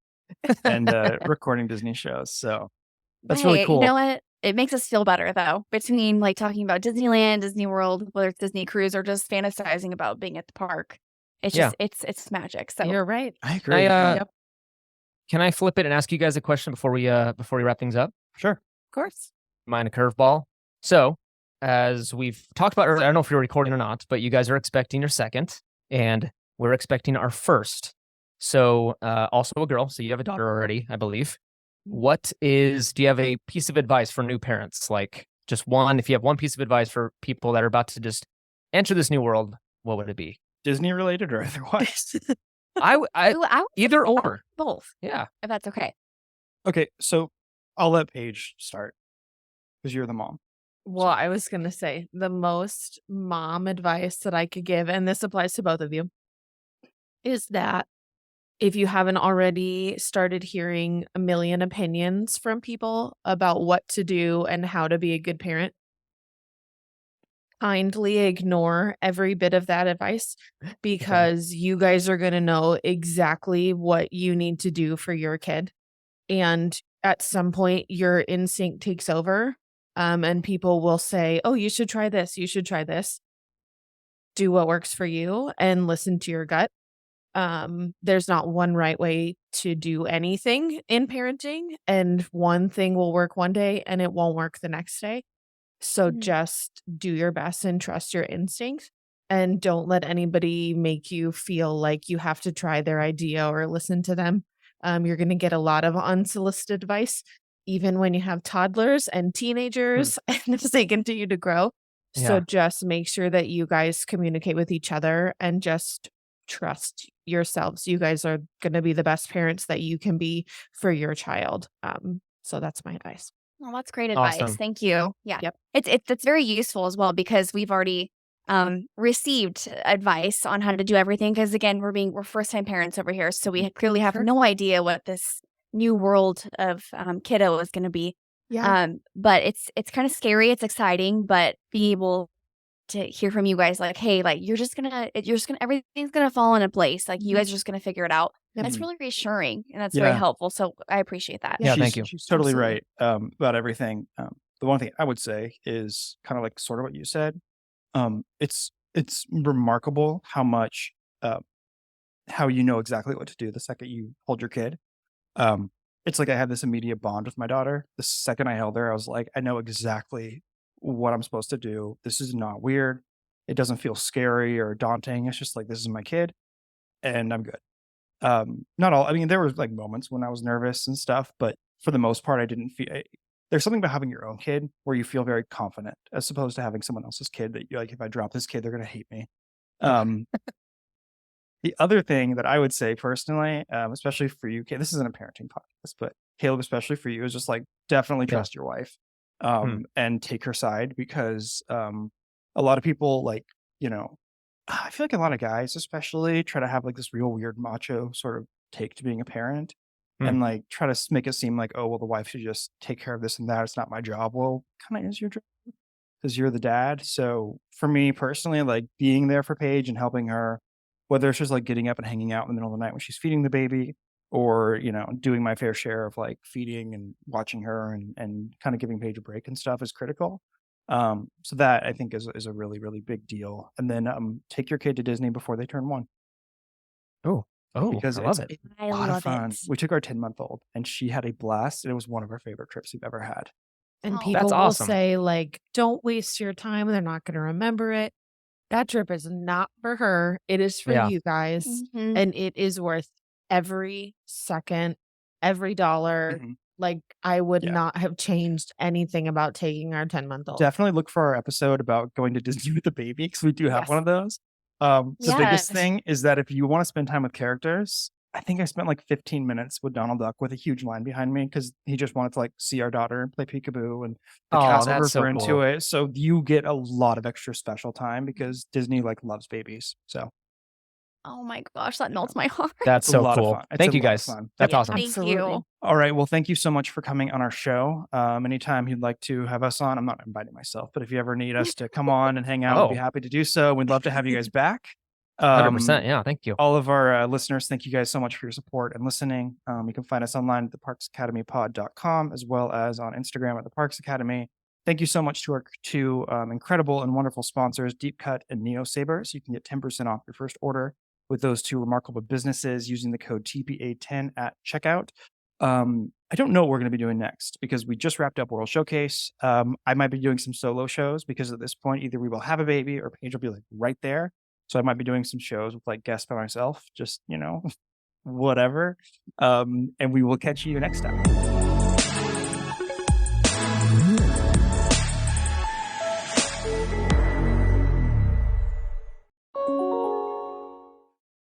and recording Disney shows. So that's really cool. You know what? It makes us feel better though. Between like talking about Disneyland, Disney World, whether it's Disney Cruise or just fantasizing about being at the park. It's just it's magic. So You're right. I agree. Can I flip it and ask you guys a question before we wrap things up? Sure. Of course. Mind a curveball? So as we've talked about earlier, I don't know if you're recording or not, but you guys are expecting your second, and we're expecting our first. So, also a girl. So you have a daughter already, I believe. Do you have a piece of advice for new parents? Like just one, if you have one piece of advice for people that are about to just enter this new world, what would it be? Disney related or otherwise? Ooh, I would Either say or. both, Yeah. if that's okay. Okay, so I'll let Paige start because you're the mom. Well, I was going to say the most mom advice that I could give, and this applies to both of you, is that if you haven't already started hearing a million opinions from people about what to do and how to be a good parent, kindly ignore every bit of that advice because you guys are going to know exactly what you need to do for your kid. And at some point, your instinct takes over, and people will say, oh, you should try this. You should try this. Do what works for you and listen to your gut. There's not one right way to do anything in parenting, and one thing will work one day and it won't work the next day. So just do your best and trust your instincts, and don't let anybody make you feel like you have to try their idea or listen to them. You're going to get a lot of unsolicited advice, even when you have toddlers and teenagers and as they continue to grow. So Yeah. just make sure that you guys communicate with each other and just trust yourselves. You guys are going to be the best parents that you can be for your child. So that's my advice. Well, that's great advice. Awesome. Thank you. Yeah. Yep. It's very useful as well because we've already received advice on how to do everything because again, we're first-time parents over here, so we clearly have no idea what this new world of kiddo is going to be. Yeah. But it's kind of scary, it's exciting, but being able to hear from you guys like, hey, like you're just gonna everything's gonna fall into place. Like you guys are just gonna figure it out. That's really reassuring and that's very helpful. So I appreciate that. Yeah, she's, thank you. She's totally Absolutely. right about everything. The one thing I would say is kind of like sort of what you said. It's remarkable how much how you know exactly what to do the second you hold your kid. It's like I had this immediate bond with my daughter. The second I held her, I was like, I know exactly what I'm supposed to do. This is not weird. It doesn't feel scary or daunting. It's just like this is my kid, and I'm good. Not all. I mean, there were like moments when I was nervous and stuff, but for the most part, I didn't feel. There's something about having your own kid where you feel very confident, as opposed to having someone else's kid that you're like, if I drop this kid, they're gonna hate me. Um, the other thing that I would say personally, especially for you, this isn't a parenting podcast, but Caleb, especially for you, is just like definitely trust your wife and take her side because a lot of people like, you know, I feel like a lot of guys especially try to have like this real weird macho sort of take to being a parent and like try to make it seem like, oh, well, the wife should just take care of this and that. It's not my job. Well, kind of is your job because you're the dad. So for me personally, like being there for Paige and helping her, whether it's just like getting up and hanging out in the middle of the night when she's feeding the baby or, you know, doing my fair share of like feeding and watching her and kind of giving Paige a break and stuff is critical. So that I think is a really, really big deal. And then take your kid to Disney before they turn 1 because I love it's it. a lot of fun. We took our 10-month-old and she had a blast. And it was one of our favorite trips we've ever had. And Oh. people That's will awesome. say, like, don't waste your time. They're not going to remember it. That trip is not for her. It is for Yeah. you guys. Mhm. And it is worth every second, every dollar. Like, I would Yeah. not have changed anything about taking our 10-month-old. Definitely look for our episode about going to Disney with the baby because we do have Yes. one of those. The biggest Yes. thing is that if you want to spend time with characters, I think I spent like 15 minutes with Donald Duck with a huge line behind me because he just wanted to like see our daughter and play peekaboo and the Oh, cast that's members so were into cool. it. So you get a lot of extra special time because Disney like loves babies. So Oh my gosh, that melts my heart. That's it's a so lot cool. of fun. It's Thank a you lot of guys. fun. That's Yeah, awesome. thank Absolutely. you. All right. Well, thank you so much for coming on our show. Anytime you'd like to have us on, I'm not inviting myself, but if you ever need us to come on and hang out, we'd be happy to do so. We'd love to have you guys back. 100%. Yeah. Thank you. All of our listeners, thank you guys so much for your support and listening. You can find us online at theparksacademypod.com as well as on Instagram at the Parks Academy. Thank you so much to our two incredible and wonderful sponsors, Deep Cut and Neo Sabers. You can get 10% off your first order with those two remarkable businesses using the code TPA10 at checkout. I don't know what we're going to be doing next because we just wrapped up World Showcase. I might be doing some solo shows because at this point, either we will have a baby or Paige will be like right there. So I might be doing some shows with like guests by myself, just, whatever. And we will catch you next time.